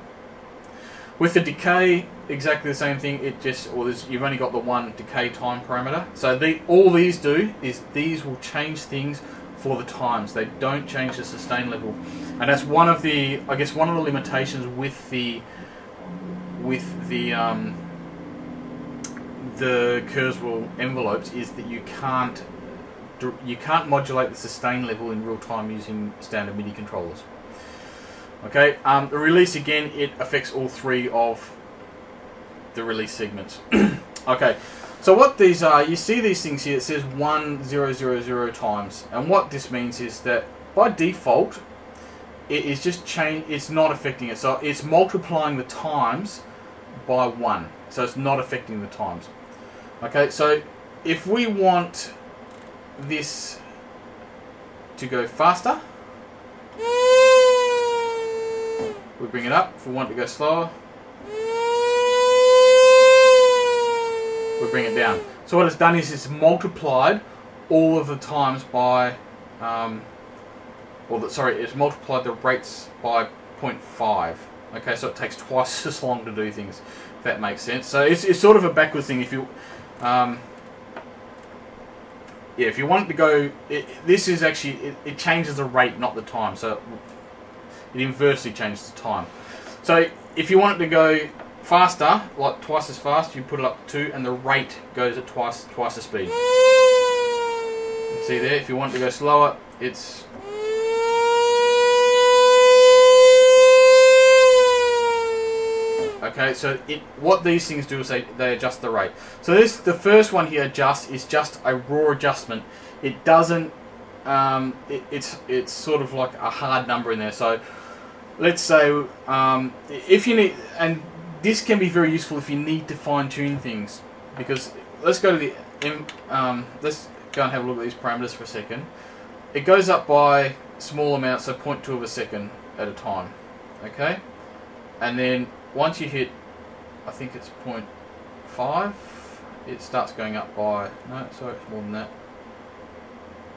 With the decay, exactly the same thing. You've only got the 1 decay time parameter. So all these do is these will change things for the times. They don't change the sustain level, and that's one of the limitations with the with the Kurzweil envelopes is that you can't modulate the sustain level in real time using standard MIDI controllers. Okay, the release again, it affects all three of the release segments. Okay, so what these are, you see these things here, it says 1000 times, and what this means is that by default it is just it's not affecting it, so it's multiplying the times by 1, so it's not affecting the times. Okay, so if we want this to go faster, we bring it up. If we want it to go slower, we bring it down. So what it's done is it's multiplied all of the times by, it's multiplied the rates by 0.5. Okay, so it takes twice as long to do things, if that makes sense. So it's sort of a backwards thing. If you, if you want it to go, this is actually, it changes the rate, not the time. So it inversely changes the time. So if you want it to go faster, like twice as fast, you put it up to 2, and the rate goes at twice the speed. See there, if you want it to go slower, it's... Okay, so what these things do is they adjust the rate. So the first one here, adjust, is just a raw adjustment. It doesn't, it's sort of like a hard number in there. So let's say, if you need, and this can be very useful if you need to fine tune things, because let's go to the, let's go and have a look at these parameters for a second. It goes up by small amounts, so 0.2 of a second at a time. Okay, and then once you hit, I think it's 0.5, it starts going up by, no, sorry, it's more than that.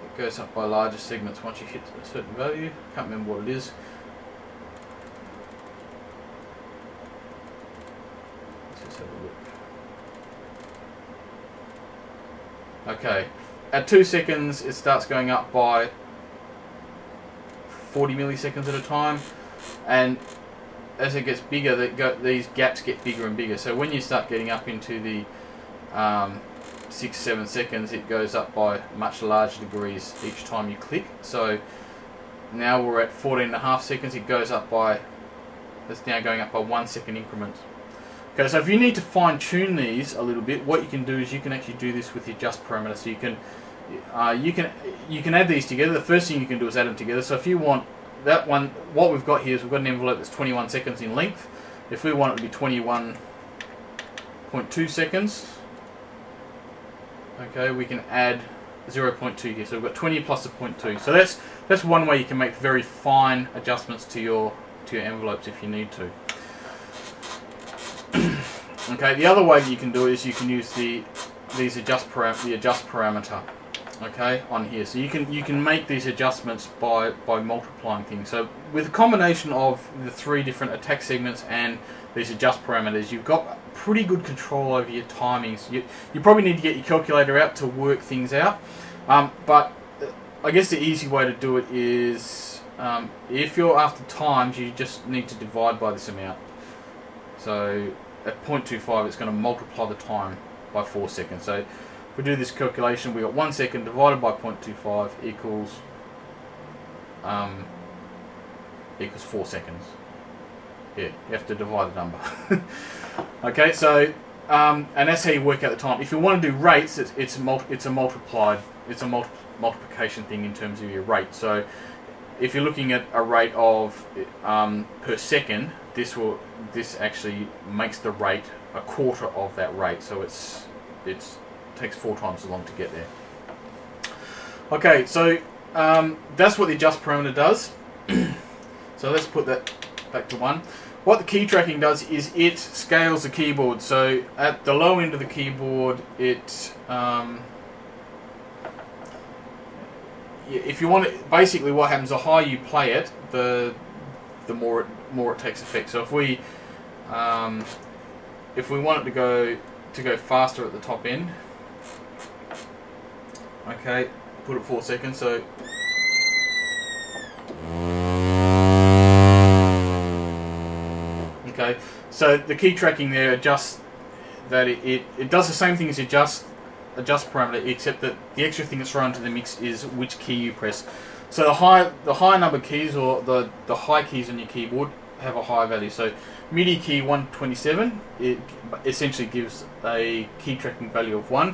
It goes up by larger segments once you hit a certain value. Can't remember what it is. Let's just have a look. Okay, at 2 seconds it starts going up by 40 milliseconds at a time, and as it gets bigger, these gaps get bigger and bigger. So when you start getting up into the 6-7 seconds, it goes up by much larger degrees each time you click. So now we're at 14.5 seconds. It goes up by, it's now going up by 1 second increments. Okay, so if you need to fine tune these a little bit, what you can do is you can actually do this with the adjust parameter. So you can add these together. The first thing you can do is add them together. So if you want that one, what we've got here is we've got an envelope that's 21 seconds in length. If we want it to be 21.2 seconds, okay, we can add 0.2 here. So we've got 20 plus a 0.2. So that's one way you can make very fine adjustments to your envelopes if you need to. Okay, the other way you can do it is you can use the adjust parameter. Okay, on here, so you can make these adjustments by multiplying things. So with a combination of the 3 different attack segments and these adjust parameters, you've got pretty good control over your timings. You probably need to get your calculator out to work things out, but I guess the easy way to do it is, if you're after times, you just need to divide by this amount. So at 0.25, it's going to multiply the time by 4 seconds. So if we do this calculation, we got 1 second divided by 0.25 equals 4 seconds. Yeah, you have to divide the number. Okay, so and that's how you work out the time. If you want to do rates, it's a multiplication thing in terms of your rate. So if you're looking at a rate of per second, this actually makes the rate a quarter of that rate. So it takes 4 times as long to get there. Okay, so that's what the adjust parameter does. So let's put that back to 1. What the key tracking does is it scales the keyboard. So at the low end of the keyboard, it if you want it, basically what happens, the higher you play it, the more it takes effect. So if we want it to go faster at the top end, okay, put it 4 seconds. So okay, So the key tracking there adjusts that it does the same thing as adjust parameter, except that the extra thing that's thrown into the mix is which key you press. So the high number keys, or the high keys on your keyboard, have a high value. So MIDI key 127, it essentially gives a key tracking value of 1.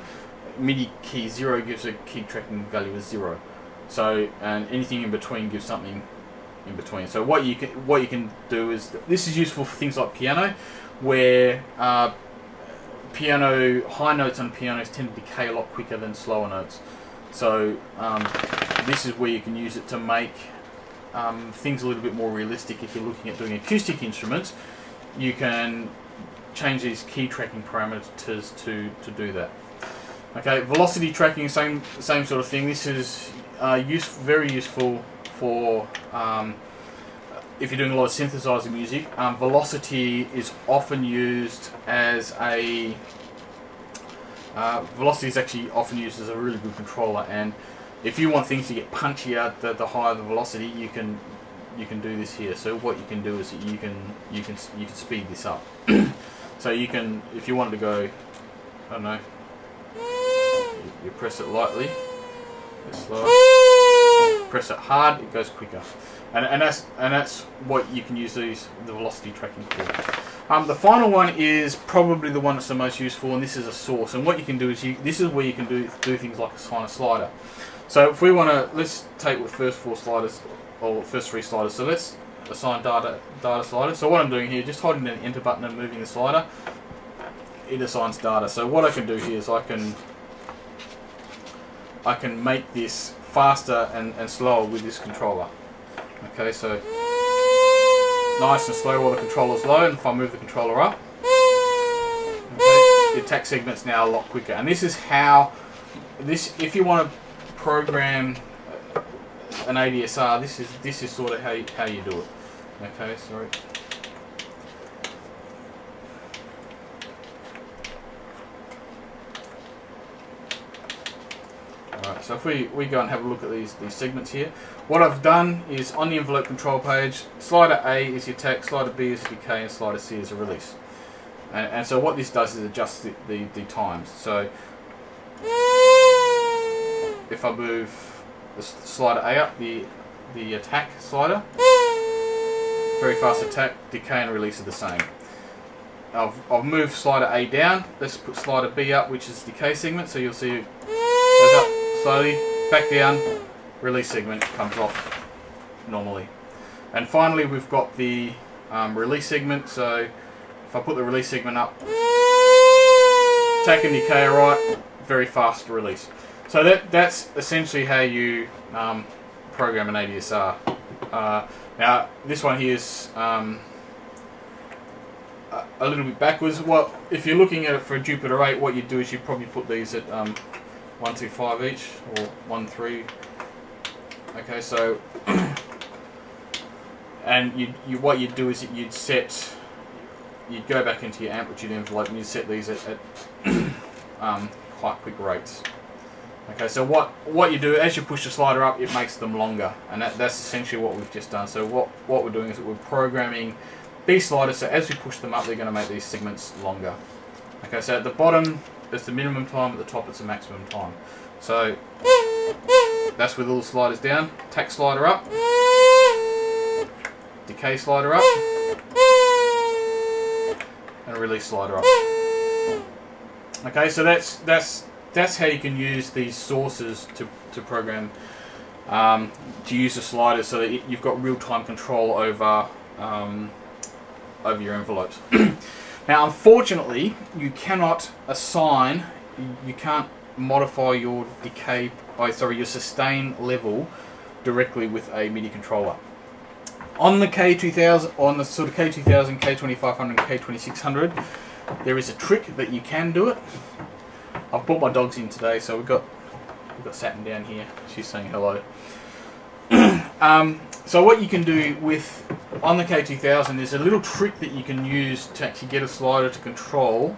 MIDI key 0 gives a key tracking value of 0. So, and anything in between gives something in between. So what you can do is, this is useful for things like piano, where high notes on pianos tend to decay a lot quicker than slower notes. So this is where you can use it to make things a little bit more realistic. If you're looking at doing acoustic instruments, you can change these key tracking parameters to do that. Okay, velocity tracking, same sort of thing. This is very useful for if you're doing a lot of synthesizer music. Velocity is often used as a velocity is actually often used as a really good controller, and if you want things to get punchier, the higher the velocity, you can do this here. So what you can do is you can speed this up. So you can, if you wanted to go, I don't know, you press it lightly, it's slower. Press it hard, it goes quicker, and that's what you can use the velocity tracking for. The final one is probably the one that's the most useful, and this is a source. And what you can do is this is where you can do things like assign a slider. So if we want to, let's take the first 4 sliders, or first 3 sliders. So let's assign data slider. So what I'm doing here, just holding the enter button and moving the slider, it assigns data. So what I can do here is I can make this faster and slower with this controller. Okay, so nice and slow while the controller's low, and if I move the controller up, okay, the attack segment's now a lot quicker. And this is how if you want to program an ADSR, this is sort of how you do it. Okay, sorry. Alright, so if we go and have a look at these segments here, what I've done is on the envelope control page, slider A is your attack, slider B is decay, and slider C is a release. And so what this does is adjust the times. So if I move the slider A up, the attack slider, very fast attack, decay and release are the same. I've moved slider A down, let's put slider B up, which is decay segment, so you'll see it goes up slowly, back down, release segment comes off normally. And finally we've got the release segment, so if I put the release segment up, attack and decay are right, very fast release. So that's essentially how you program an ADSR. Now this one here is a little bit backwards. Well, if you're looking at it for a Jupiter 8, what you do is you probably put these at 125 each, or 13. Okay, so and what you'd do is you'd go back into your amplitude envelope and you'd set these at quite quick rates. Okay, so what you do as you push the slider up, it makes them longer, and that's essentially what we've just done. So what we're doing is that we're programming these sliders, so as we push them up, they're going to make these segments longer. Okay, so at the bottom it's the minimum time, at the top it's the maximum time. So that's with all the sliders down. Attack slider up, decay slider up, and release slider up. Okay, so that's how you can use these sources to program, to use the sliders so that you've got real-time control over your envelopes. Now, unfortunately, you cannot assign, you can't modify your your sustain level directly with a MIDI controller. On the K2000, on the sort of K2000, K2500, and K2600, there is a trick that you can do it. I've brought my dogs in today, so we've got Satin down here. She's saying hello. So what you can do on the K2000, there's a little trick that you can use to actually get a slider to control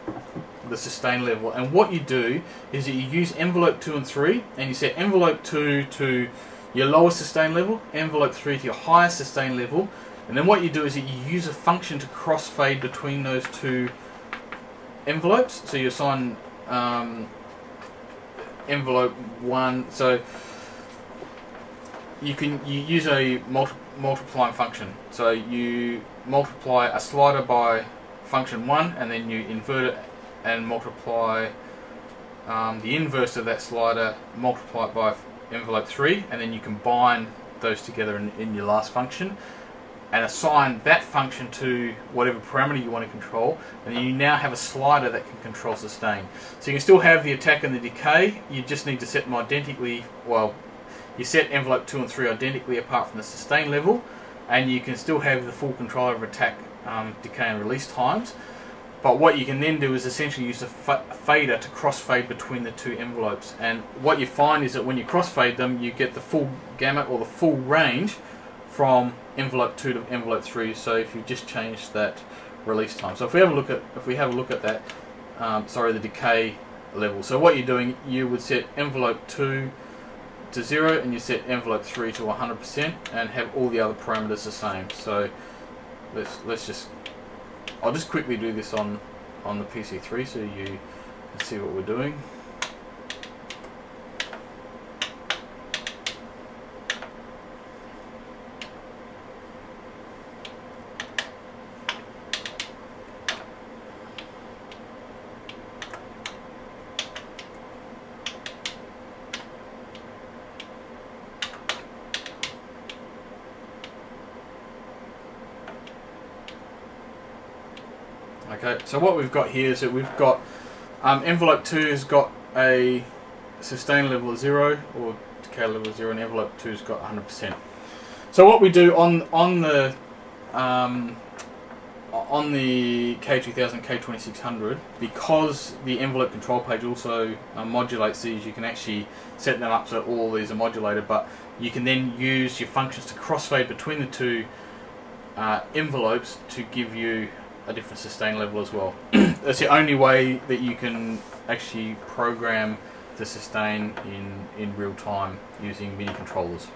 the sustain level. And what you do is that you use envelope 2 and 3, and you set envelope 2 to your lowest sustain level, envelope 3 to your highest sustain level, And then what you do is that you use a function to crossfade between those two envelopes. So you assign envelope 1. So you use a multiplying function. So you multiply a slider by function 1, and then you invert it and multiply the inverse of that slider, multiply it by envelope 3, and then you combine those together in your last function and assign that function to whatever parameter you want to control, and then you now have a slider that can control sustain. So you can still have the attack and the decay, you just need to set them identically, well, you set envelope 2 and 3 identically apart from the sustain level, and you can still have the full control over attack, decay and release times. But what you can then do is essentially use a fader to crossfade between the two envelopes. And what you find is that when you crossfade them, you get the full gamut or the full range from envelope 2 to envelope 3. So if you just change that release time. So if we have a look at that, the decay level. So what you're doing, you would set envelope 2 to 0, and you set envelope 3 to 100%, and have all the other parameters the same. So I'll just quickly do this on the PC3 so you can see what we're doing. Okay, so what we've got here is that we've got envelope 2 has got a sustain level of 0 or decay level of 0, and envelope 2 has got 100%. So what we do on the K2000, K2600, because the envelope control page also modulates these, you can actually set them up so all these are modulated, but you can then use your functions to crossfade between the two envelopes to give you a different sustain level as well. That's the only way that you can actually program the sustain in real time using MIDI controllers.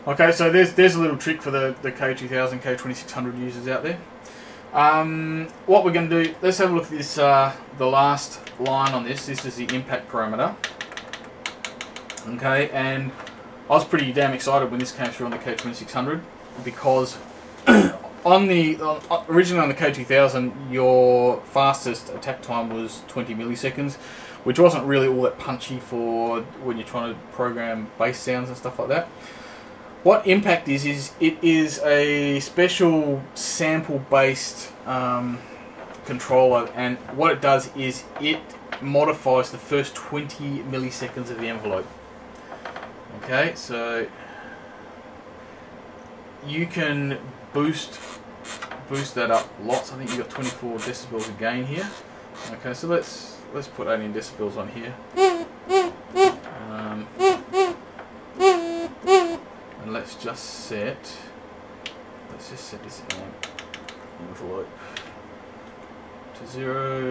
Okay, so there's a little trick for the K2000, K2600 users out there. What we're going to do, let's have a look at this, the last line on this. This is the impact parameter. Okay, and I was pretty damn excited when this came through on the K2600, because originally on the K2000, your fastest attack time was 20 milliseconds, which wasn't really all that punchy for when you're trying to program bass sounds and stuff like that. What impact is it is a special sample-based controller, and what it does is it modifies the first 20 milliseconds of the envelope. Okay, so you can boost that up lots. I think you've got 24 decibels of gain here. Okay, so let's put 18 decibels on here. And let's just set this envelope to 0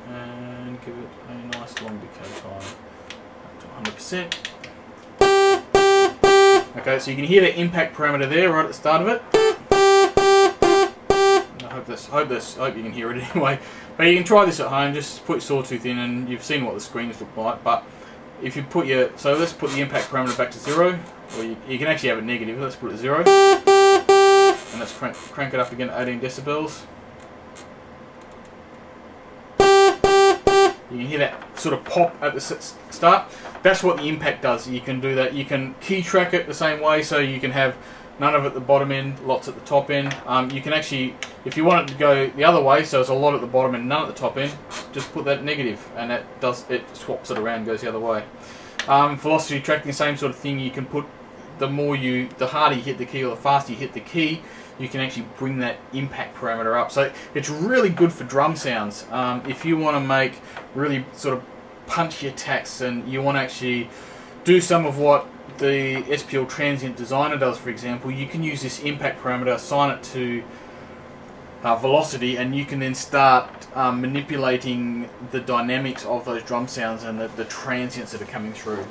and give it a nice long decay time up to 100%. Okay, so you can hear the impact parameter there right at the start of it. I hope you can hear it anyway. But you can try this at home. Just put your sawtooth in, and you've seen what the screens look like. But if you put let's put the impact parameter back to 0, or you can actually have it negative. Let's put it 0, and let's crank it up again to 18 decibels. You can hear that sort of pop at the start. That's what the impact does. You can do that. You can key track it the same way, so you can have none of it at the bottom end, lots at the top end. You can actually, if you want it to go the other way, so it's a lot at the bottom end, none at the top end, just put that negative, and it swaps it around, goes the other way. Velocity tracking, same sort of thing. You can put the harder you hit the key or the faster you hit the key, you can actually bring that impact parameter up. So it's really good for drum sounds. If you want to make really sort of punchy attacks, and you want to actually do some of what the SPL Transient Designer does, for example, you can use this impact parameter, assign it to velocity, and you can then start manipulating the dynamics of those drum sounds and the transients that are coming through.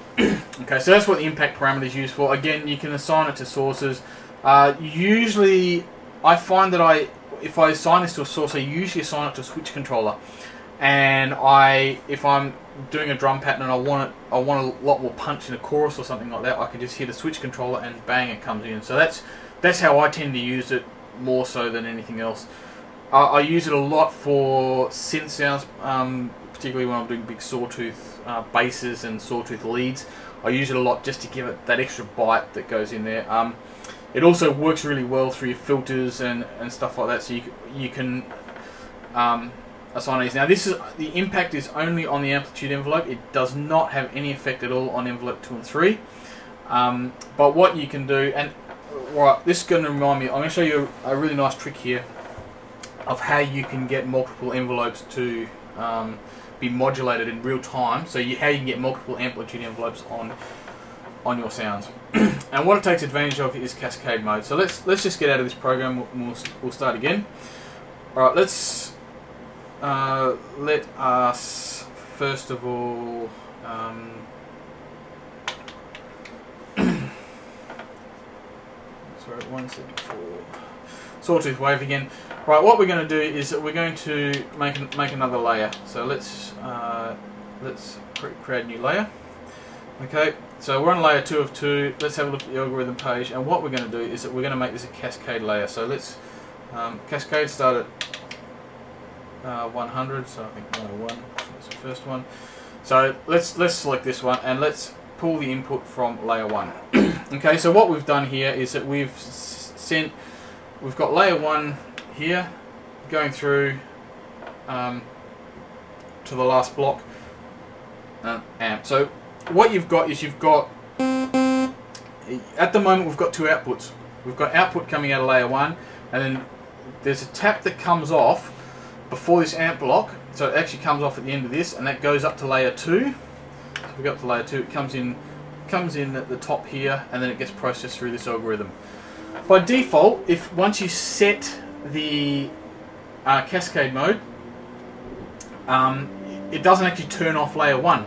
Okay, so that's what the impact parameter is used for. Again, you can assign it to sources. Usually, I find that if I assign this to a source, I usually assign it to a switch controller. And if I'm doing a drum pattern and I want a lot more punch in a chorus or something like that, I can just hit a switch controller and bang, it comes in. So that's how I tend to use it, more so than anything else. I use it a lot for synth sounds, particularly when I'm doing big sawtooth basses and sawtooth leads. I use it a lot just to give it that extra bite that goes in there. It also works really well through your filters and stuff like that, so you can assign these. Now the impact is only on the amplitude envelope. It does not have any effect at all on envelope 2 and 3. But what you can do, and right, this is going to remind me, I'm going to show you a really nice trick here of how you can get multiple envelopes to be modulated in real time. So how you can get multiple amplitude envelopes on your sounds. And what it takes advantage of is cascade mode. So let's just get out of this program. We'll start again. All right, let us first of all sorry, 174 sawtooth wave again. Right, what we're going to do is that we're going to make another layer. So let's create a new layer. Okay, so we're on layer 2 of 2. Let's have a look at the algorithm page, and what we're going to do is that we're going to make this a cascade layer. So let's cascade start at 100. So I think 101. That's the first one. So let's select this one and let's pull the input from layer 1. Okay, so what we've done here is that we've got layer 1 here going through to the last block amp. So what you've got is at the moment we've got two outputs. We've got output coming out of layer 1, and then there's a tap that comes off before this amp block. So it actually comes off at the end of this, and that goes up to layer 2. So if we go up to layer 2, it comes in at the top here, and then it gets processed through this algorithm. By default, once you set the cascade mode, it doesn't actually turn off layer 1.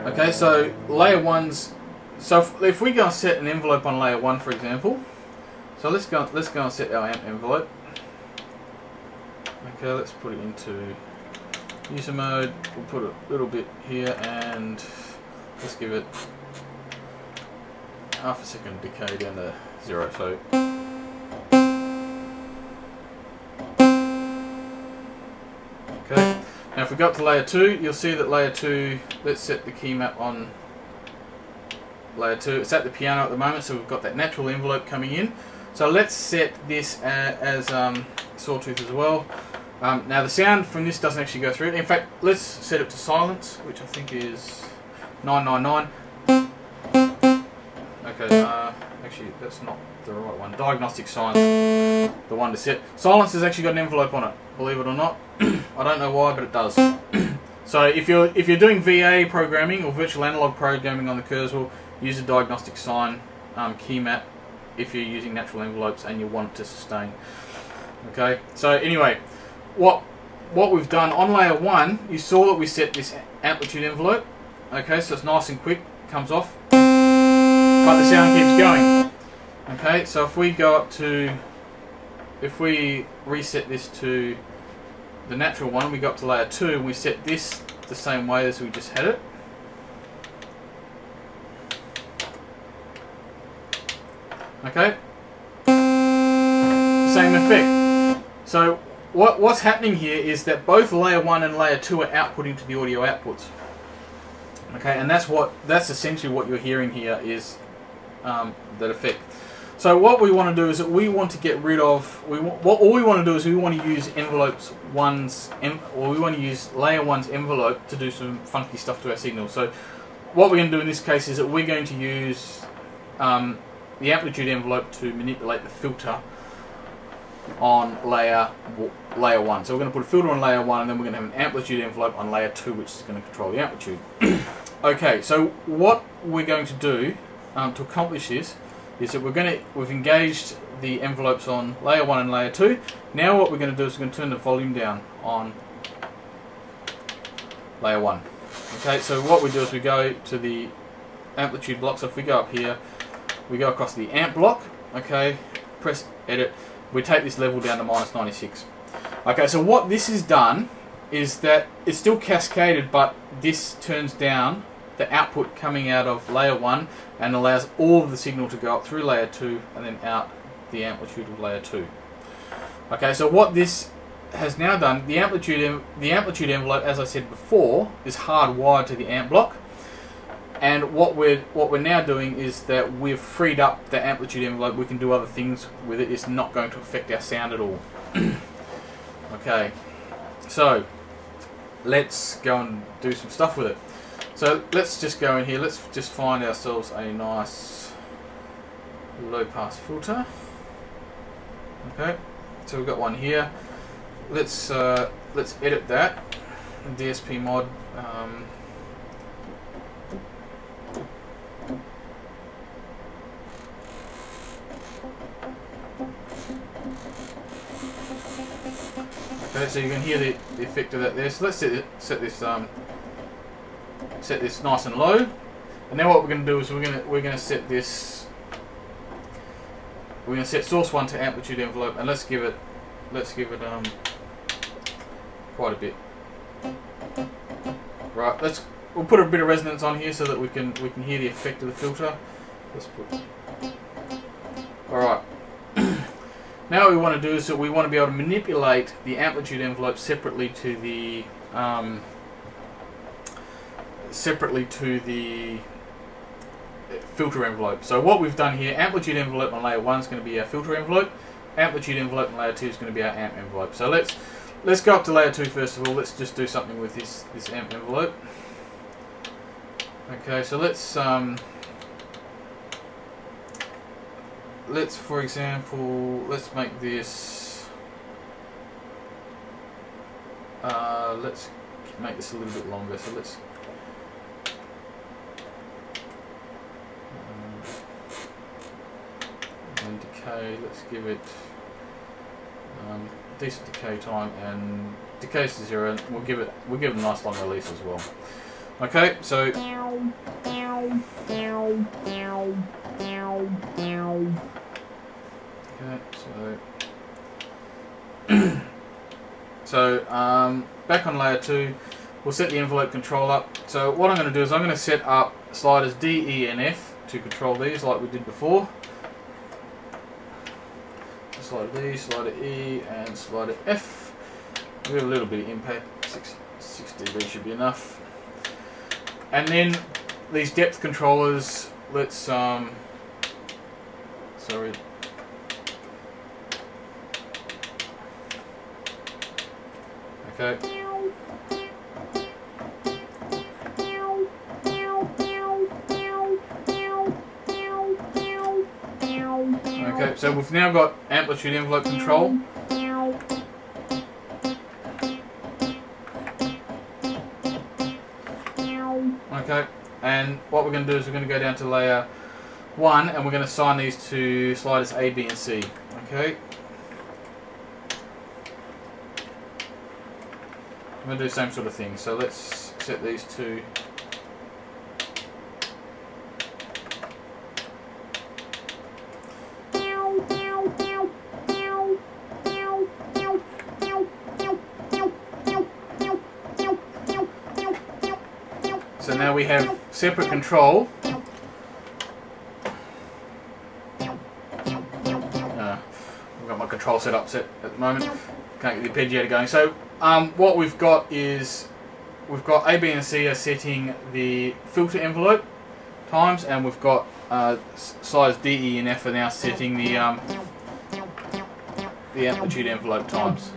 Okay, so layer 1's. So if we go and set an envelope on layer 1, for example, so let's go and set our amp envelope. Okay, let's put it into user mode. We'll put a little bit here, and let's give it half a second decay down to 0. So okay. Now if we go up to layer 2, you'll see that layer 2, let's set the key map on layer 2. It's at the piano at the moment, so we've got that natural envelope coming in. So let's set this as sawtooth as well. Now the sound from this doesn't actually go through it. In fact, let's set it to silence, which I think is 999. Okay, actually that's not the right one. Diagnostic sign, the one to set. Silence has actually got an envelope on it, believe it or not. I don't know why, but it does. So if you're doing VA programming or virtual analog programming on the Kurzweil, use a diagnostic sign key map if you're using natural envelopes and you want it to sustain. Okay. So anyway, what we've done on layer 1, you saw that we set this amplitude envelope. Okay, so it's nice and quick, comes off, but the sound keeps going. Okay, so if we reset this to the natural one, we go up to layer 2 and we set this the same way as we just had it. Okay, same effect. So what's happening here is that both layer 1 and layer 2 are outputting to the audio outputs. Okay, and that's essentially what you're hearing here is that effect. So what we want to do is that we want to get rid of we want to use envelopes we want to use layer 1's envelope to do some funky stuff to our signal. So what we're going to do in this case is that we're going to use the amplitude envelope to manipulate the filter on layer 1. So we're going to put a filter on layer 1, and then we're going to have an amplitude envelope on layer 2, which is going to control the amplitude. Okay, so what we're going to do to accomplish this is that we've engaged the envelopes on layer 1 and layer 2. Now what we're going to do is we're going to turn the volume down on layer 1. Okay, so what we do is we go to the amplitude block. So if we go up here, we go across the amp block, Okay, press edit. We take this level down to -96. Okay, so what this has done is that it's still cascaded, but this turns down the output coming out of layer 1 and allows all of the signal to go up through layer 2 and then out the amplitude of layer 2. Okay, so what this has now done, the amplitude envelope, as I said before, is hardwired to the amp block. And what we're now doing is that we've freed up the amplitude envelope. We can do other things with it. It's not going to affect our sound at all. Okay, so let's go and do some stuff with it. So let's just go in here. Let's just find ourselves a nice low pass filter. Okay, so we've got one here. Let's edit that. DSP mod. Okay, so you can hear the effect of that there. So let's set this nice and low. And now what we're going to do is we're going to set this. We're going to set source 1 to amplitude envelope, and let's give it quite a bit. Right, we'll put a bit of resonance on here so that we can hear the effect of the filter. Let's put. All right. Now what we want to do is that we want to be able to manipulate the amplitude envelope separately to the filter envelope. So what we've done here, amplitude envelope on layer 1 is going to be our filter envelope. Amplitude envelope on layer 2 is going to be our amp envelope. So let's go up to layer 2 first of all. Let's just do something with this amp envelope. Okay, so let's for example, let's make this let's make this a little bit longer. So let's and decay, let's give it decent decay time, and decays to 0, and we'll give it a nice long release as well. Okay, so back on layer 2, we'll set the envelope control up. So what I'm going to do is I'm going to set up sliders D, E, and F to control these like we did before. Slider D, slider E, and slider F. We have a little bit of impact. 6 dB should be enough. And then these depth controllers. Let's sorry. Okay. Okay, so we've now got amplitude envelope control. Okay, and what we're going to do is we're going to go down to layer 1 and we're going to assign these to sliders A, B, and C. Okay. I'm going to do the same sort of thing. So let's set these to. So now we have separate control. I've got my control set at the moment. Can't get the arpeggiator going. So what we've got is we've got A, B, and C are setting the filter envelope times, and we've got sliders D, E, and F are now setting the amplitude envelope times.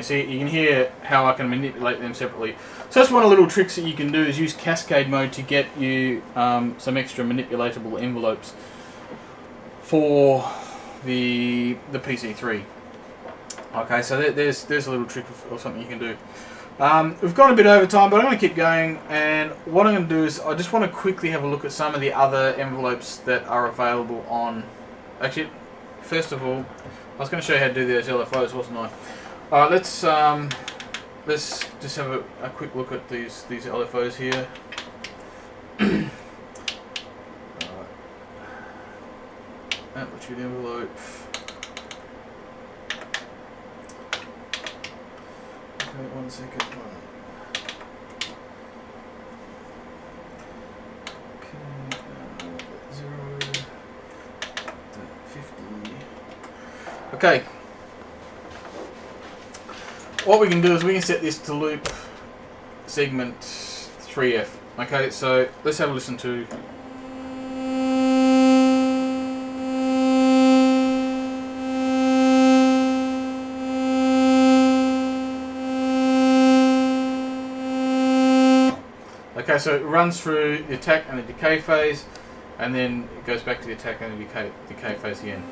So you can hear how I can manipulate them separately. So that's one of the little tricks that you can do, is use cascade mode to get you some extra manipulatable envelopes for the PC3. Okay, so there's a little trick or something you can do. We've gone a bit over time, but I'm going to keep going, and what I'm going to do is I just want to quickly have a look at some of the other envelopes that are available on. Actually, first of all, I was going to show you how to do those LFOs, wasn't I? Alright, let's just have a quick look at these LFOs here. Amplitude envelope. Okay, 1 second. Okay, 0, 50. Okay. What we can do is we can set this to loop segment 3F. Okay, so let's have a listen to. Okay, so it runs through the attack and the decay phase, and then it goes back to the attack and the decay phase again.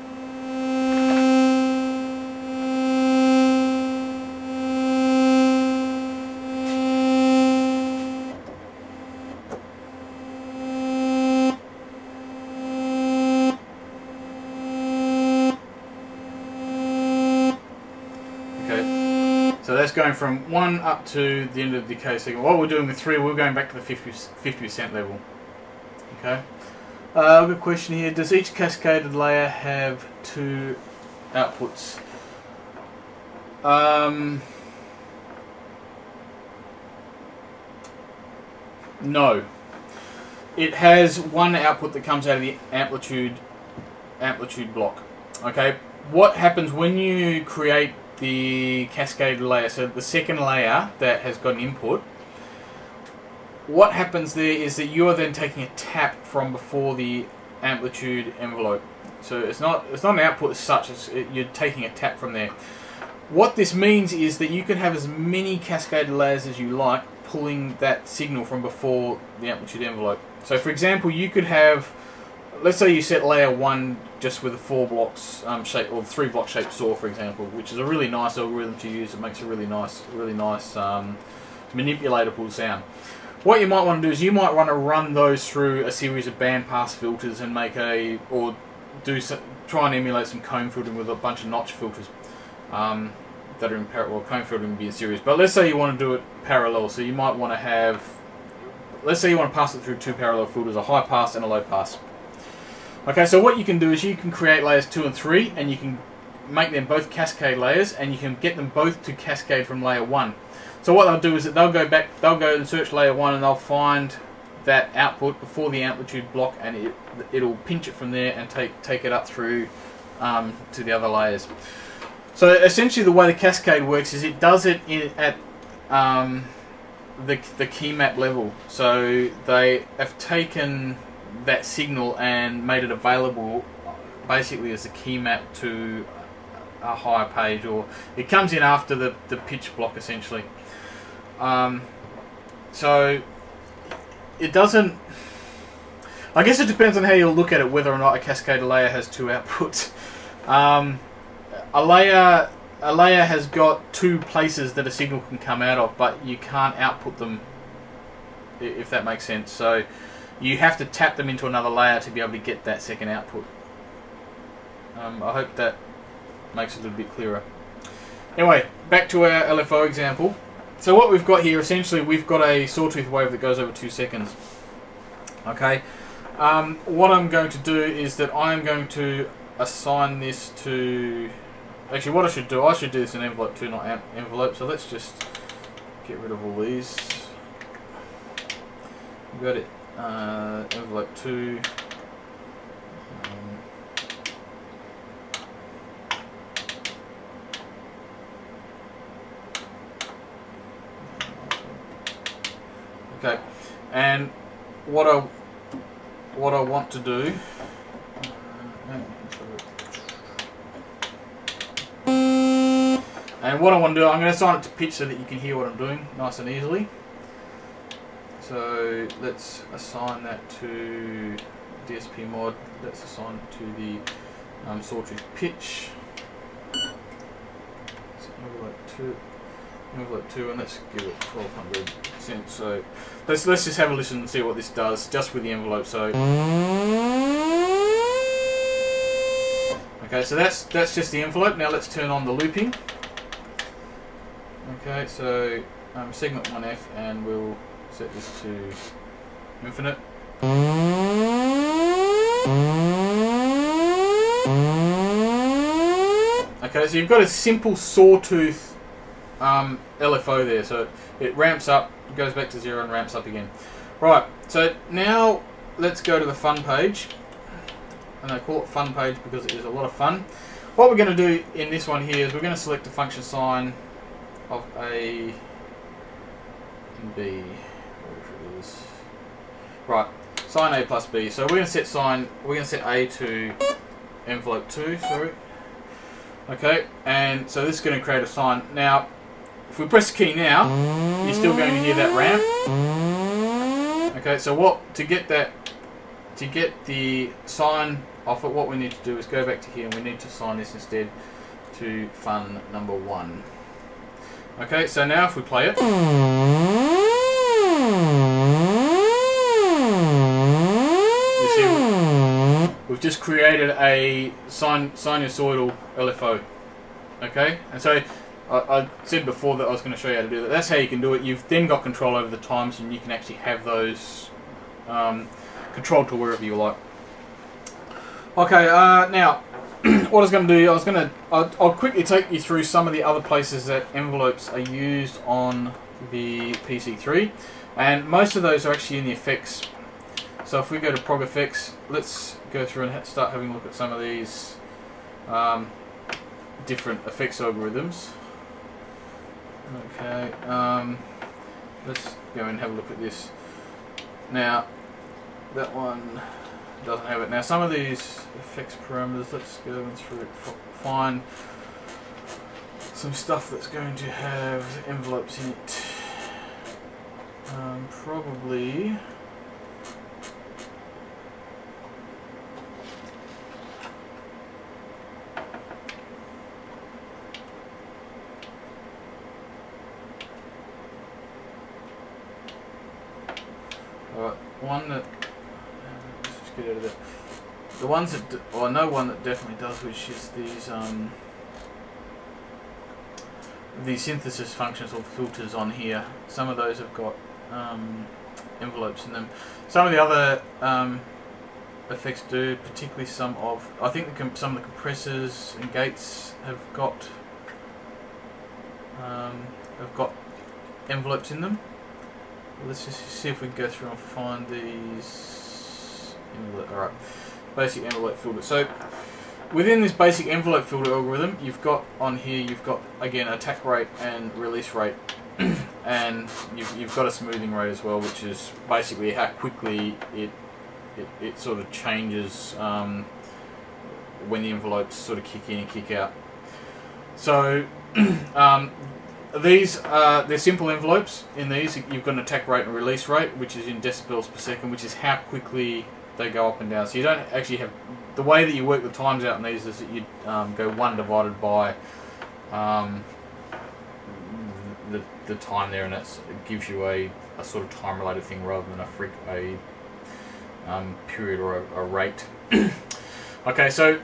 So that's going from 1 up to the end of the decay segment. What we're doing with 3, we're going back to the 50% level. Okay. I've got a question here. Does each cascaded layer have 2 outputs? No. It has one output that comes out of the amplitude block. Okay. What happens when you create the cascade layer, so the second layer that has got an input, what happens there is that you are then taking a tap from before the amplitude envelope. So it's not an output as such, you're taking a tap from there. What this means is that you can have as many cascaded layers as you like pulling that signal from before the amplitude envelope. So for example, you could have, let's say you set layer 1 just with a 4 blocks shape, or 3 block shaped saw, for example, which is a really nice algorithm to use. It makes a really nice manipulatable sound. What you might want to do is you might want to run those through a series of bandpass filters and make try and emulate some comb filtering with a bunch of notch filters that are in parallel. Well, comb filtering would be in series, but let's say you want to do it parallel. So you might want to have, let's say you want to pass it through 2 parallel filters, a high pass and a low pass. Okay, so what you can do is you can create layers 2 and 3, and you can make them both cascade layers, and you can get them both to cascade from layer 1. So what they'll do is that they'll go and search layer 1, and they'll find that output before the amplitude block, and it'll pinch it from there and take it up through to the other layers. So essentially, the way the cascade works is it does it at the key map level. So they have taken that signal and made it available basically as a key map to a higher page, or it comes in after the pitch block essentially. So it doesn't, I guess it depends on how you look at it, whether or not a cascade layer has 2 outputs. A layer has got 2 places that a signal can come out of, but you can't output them, if that makes sense. So you have to tap them into another layer to be able to get that second output. I hope that makes it a little bit clearer. Anyway, back to our LFO example. So what we've got here, essentially, we've got a sawtooth wave that goes over 2 seconds. Okay. What I'm going to do is that I'm going to assign this to... Actually, what I should do this in envelope 2, not envelope. So let's just get rid of all these. Got it. Envelope 2. Okay, and what I want to do. And what I want to do, I'm going to assign it to pitch so that you can hear what I'm doing nice and easily. So let's assign that to DSP mod. Let's assign it to the sawtooth pitch. So envelope 2, and let's give it 1200%. So let's just have a listen and see what this does just with the envelope. So Okay, so that's just the envelope. Now let's turn on the looping. Okay, so segment 1F, and we'll set this to infinite. Okay, so you've got a simple sawtooth LFO there, so it ramps up, goes back to 0 and ramps up again. Right, so now let's go to the fun page, and I call it fun page because it is a lot of fun. What we're going to do in this one here is we're going to select a function sign of A and B, whatever it is. Right, sign A plus B. So we're going to set A to envelope 2, sorry. Okay, and so this is going to create a sign. Now, if we press the key now, you're still going to hear that ramp. Okay, so to get the sign off it, what we need to do is go back to here, and we need to assign this instead to fun number 1. Okay, so now if we play it, you see we've just created a sinusoidal LFO. Okay, and so I said before that I was going to show you how to do that. That's how you can do it. You've then got control over the times, and you can actually have those controlled to wherever you like. Okay, now what I was going to do, I'll quickly take you through some of the other places that envelopes are used on the PC3, and most of those are actually in the effects. So if we go to Prog Effects, let's go through and start having a look at some of these different effects algorithms. Okay, let's go and have a look at this. Now, that one doesn't have it. Now, some of these effects parameters, let's go and find some stuff that's going to have envelopes in it. Probably. Alright, one that, let's just get out of there. The ones that, well, I know one that definitely does, which is these synthesis functions or filters on here. Some of those have got envelopes in them. Some of the other effects do, particularly some of, I think some of the compressors and gates have got envelopes in them. Let's just see if we can go through and find these. Alright, basic envelope filter. So within this basic envelope filter algorithm, you've got on here, you've got again attack rate and release rate, and you've got a smoothing rate as well, which is basically how quickly it sort of changes when the envelopes sort of kick in and kick out. So these they're simple envelopes. In these, you've got an attack rate and release rate, which is in decibels per second, which is how quickly they go up and down. So you don't actually have, the way that you work the times out in these is that you go 1 divided by the time there, and it gives you a sort of time related thing rather than a period or a rate. Okay, so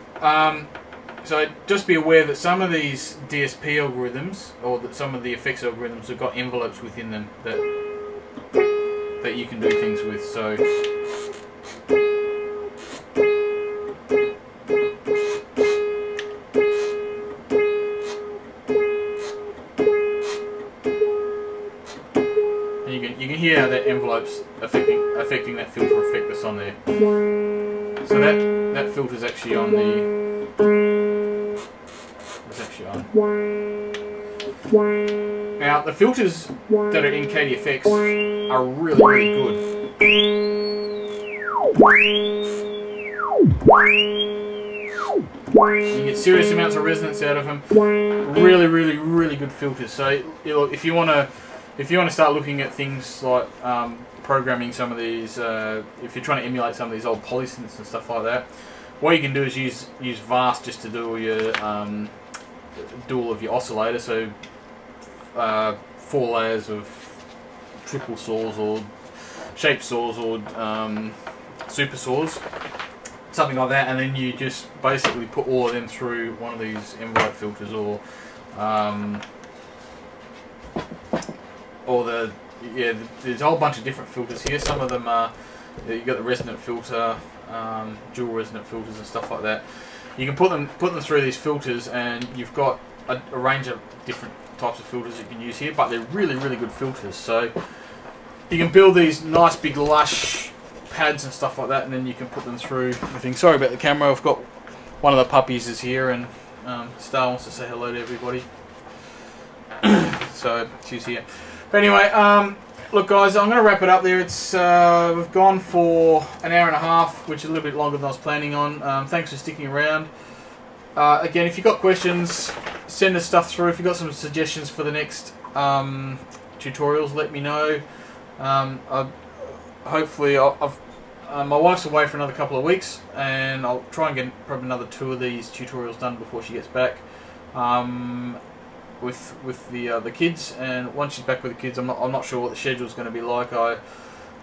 so just be aware that some of these DSP algorithms, or that some of the effects algorithms, have got envelopes within them that you can do things with. So and you can hear how that envelope's affecting that filter effect that's on there. So that filter's actually on the. It's actually on. Now the filters that are in KDFX are really, really good. You get serious amounts of resonance out of them. Really, really, really good filters. So if you want to start looking at things like programming some of these, if you're trying to emulate some of these old polysynths and stuff like that, what you can do is use VAST just to do all your all of your oscillator. So 4 layers of triple saws or shape saws or super saws. something like that, and then you just basically put all of them through one of these envelope filters, or there's a whole bunch of different filters here. Some of them are, you've got the resonant filter, dual resonant filters and stuff like that. You can put them through these filters, and you've got a range of different types of filters you can use here, but they're really, really good filters. So you can build these nice big lush pads and stuff like that, and then you can put them through everything. Sorry about the camera, I've got one of the puppies is here, and Star wants to say hello to everybody. So she's here. But anyway, look guys, I'm going to wrap it up there. It's we've gone for an hour and a half, which is a little bit longer than I was planning on. Thanks for sticking around. Again, if you've got questions, send us stuff through. If you've got some suggestions for the next tutorials, let me know. Hopefully, my wife's away for another couple of weeks, and I'll try and get probably another 2 of these tutorials done before she gets back. With the kids, and once she's back with the kids, I'm not sure what the schedule's going to be like. I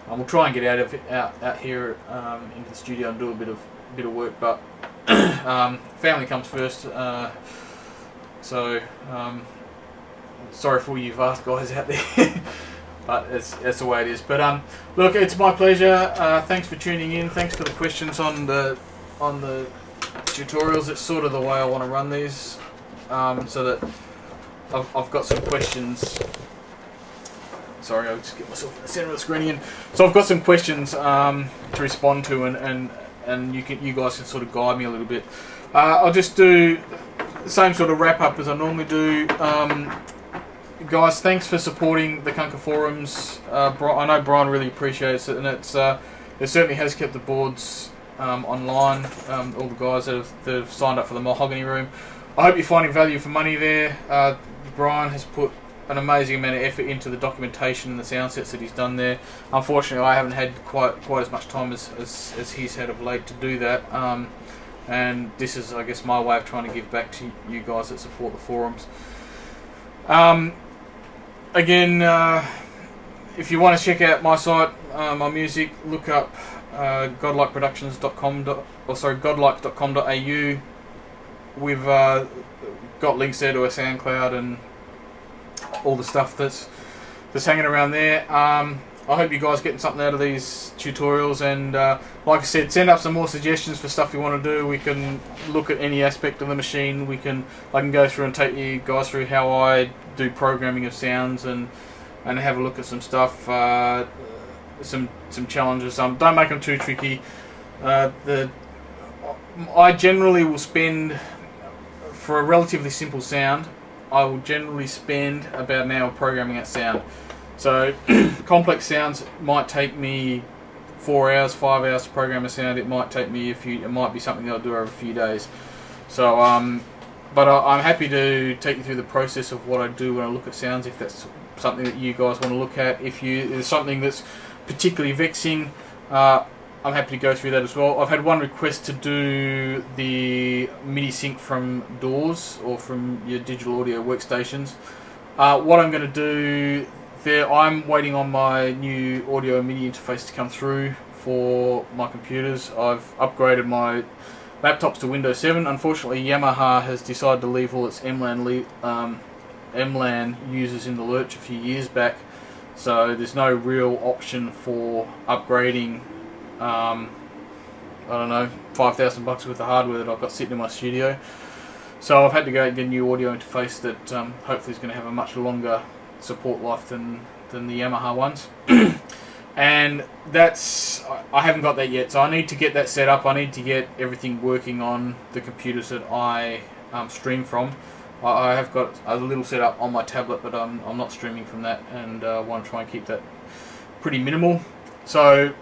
will try and get out here into the studio and do a bit of work, but family comes first. So sorry for all you vast guys out there, but that's the way it is. But look, it's my pleasure. Thanks for tuning in. Thanks for the questions on the tutorials. It's sort of the way I want to run these, so that I've got some questions. Sorry, I'll just get myself in the centre of the screen again. So I've got some questions to respond to, and you guys can sort of guide me a little bit. I'll just do the same sort of wrap up as I normally do. Guys, thanks for supporting the Kunker forums. I know Brian really appreciates it, and it certainly has kept the boards online. All the guys that have signed up for the Mahogany Room. I hope you're finding value for money there. Brian has put an amazing amount of effort into the documentation and the sound sets that he's done there. Unfortunately, I haven't had quite as much time as he's had of late to do that. And this is, I guess, my way of trying to give back to you guys that support the forums. Again, if you want to check out my site, my music, look up godlike.com.au. We've got links there to a SoundCloud and all the stuff that's hanging around there. I hope you guys are getting something out of these tutorials, and like I said, send up some more suggestions for stuff you want to do. We can look at any aspect of the machine. I can go through and take you guys through how I do programming of sounds, and have a look at some stuff, some challenges. Don't make them too tricky. I generally will spend, for a relatively simple sound, I will generally spend about an hour programming that sound. So complex sounds might take me 4 hours, 5 hours to program a sound. It might take me it might be something that I'll do over a few days. So but I'm happy to take you through the process of what I do when I look at sounds, if that's something that you guys want to look at. If there's something that's particularly vexing, I'm happy to go through that as well. I've had one request to do the MIDI sync from DAWs, or from your digital audio workstations. What I'm going to do there, I'm waiting on my new audio MIDI interface to come through for my computers. I've upgraded my laptops to Windows 7. Unfortunately, Yamaha has decided to leave all its MLAN users in the lurch a few years back, so there's no real option for upgrading I don't know, $5,000 worth of hardware that I've got sitting in my studio. So I've had to go and get a new audio interface that hopefully is going to have a much longer support life than the Yamaha ones. And I haven't got that yet, so I need to get that set up. I need to get everything working on the computers that I stream from. I have got a little setup on my tablet, but I'm not streaming from that, and I want to try and keep that pretty minimal. So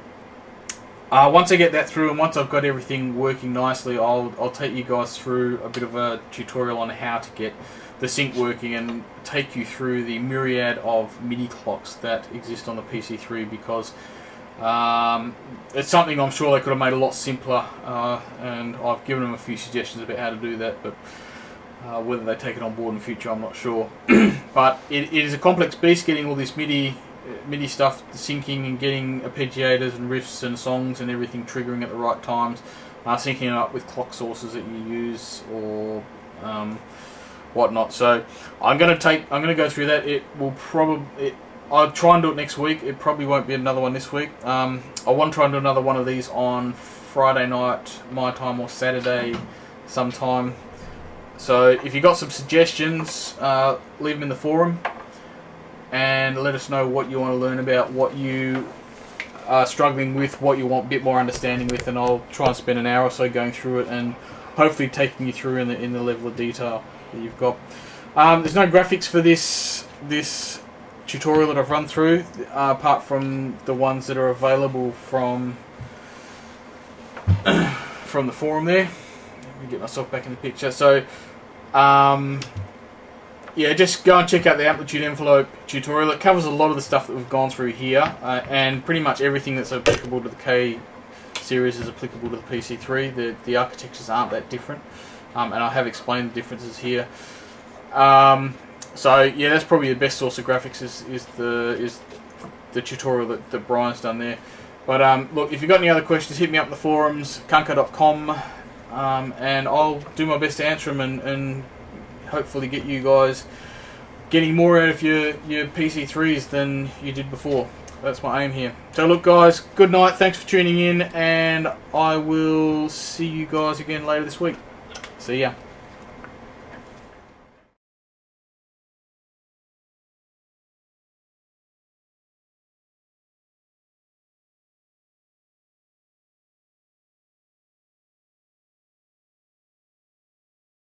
once I get that through, and once I've got everything working nicely, I'll take you guys through a bit of a tutorial on how to get the sync working, and take you through the myriad of MIDI clocks that exist on the PC3, because it's something I'm sure they could have made a lot simpler, and I've given them a few suggestions about how to do that, but whether they take it on board in the future, I'm not sure. But it is a complex beast, getting all this MIDI stuff syncing, and getting arpeggiators and riffs and songs and everything triggering at the right times. syncing it up with clock sources that you use or whatnot. So I'm going to go through that. It will probably, I'll try and do it next week. It probably won't be another one this week. I want to try and do another one of these on Friday night my time or Saturday sometime. So if you got some suggestions, leave them in the forum and let us know what you want to learn about, what you are struggling with, what you want a bit more understanding with, and I'll try and spend an hour or so going through it and hopefully taking you through in the level of detail that you've got. There's no graphics for this tutorial that I've run through, apart from the ones that are available from the forum there. Let me get myself back in the picture. So yeah, just go and check out the amplitude envelope tutorial. It covers a lot of the stuff that we've gone through here, and pretty much everything that's applicable to the K series is applicable to the PC3. The architectures aren't that different, and I have explained the differences here. So yeah, that's probably the best source of graphics is the tutorial that Brian's done there. But look, if you've got any other questions, hit me up in the forums, kanka.com, and I'll do my best to answer them and hopefully get you guys getting more out of your PC3s than you did before. That's my aim here. So look guys, good night, thanks for tuning in, and I will see you guys again later this week. See ya.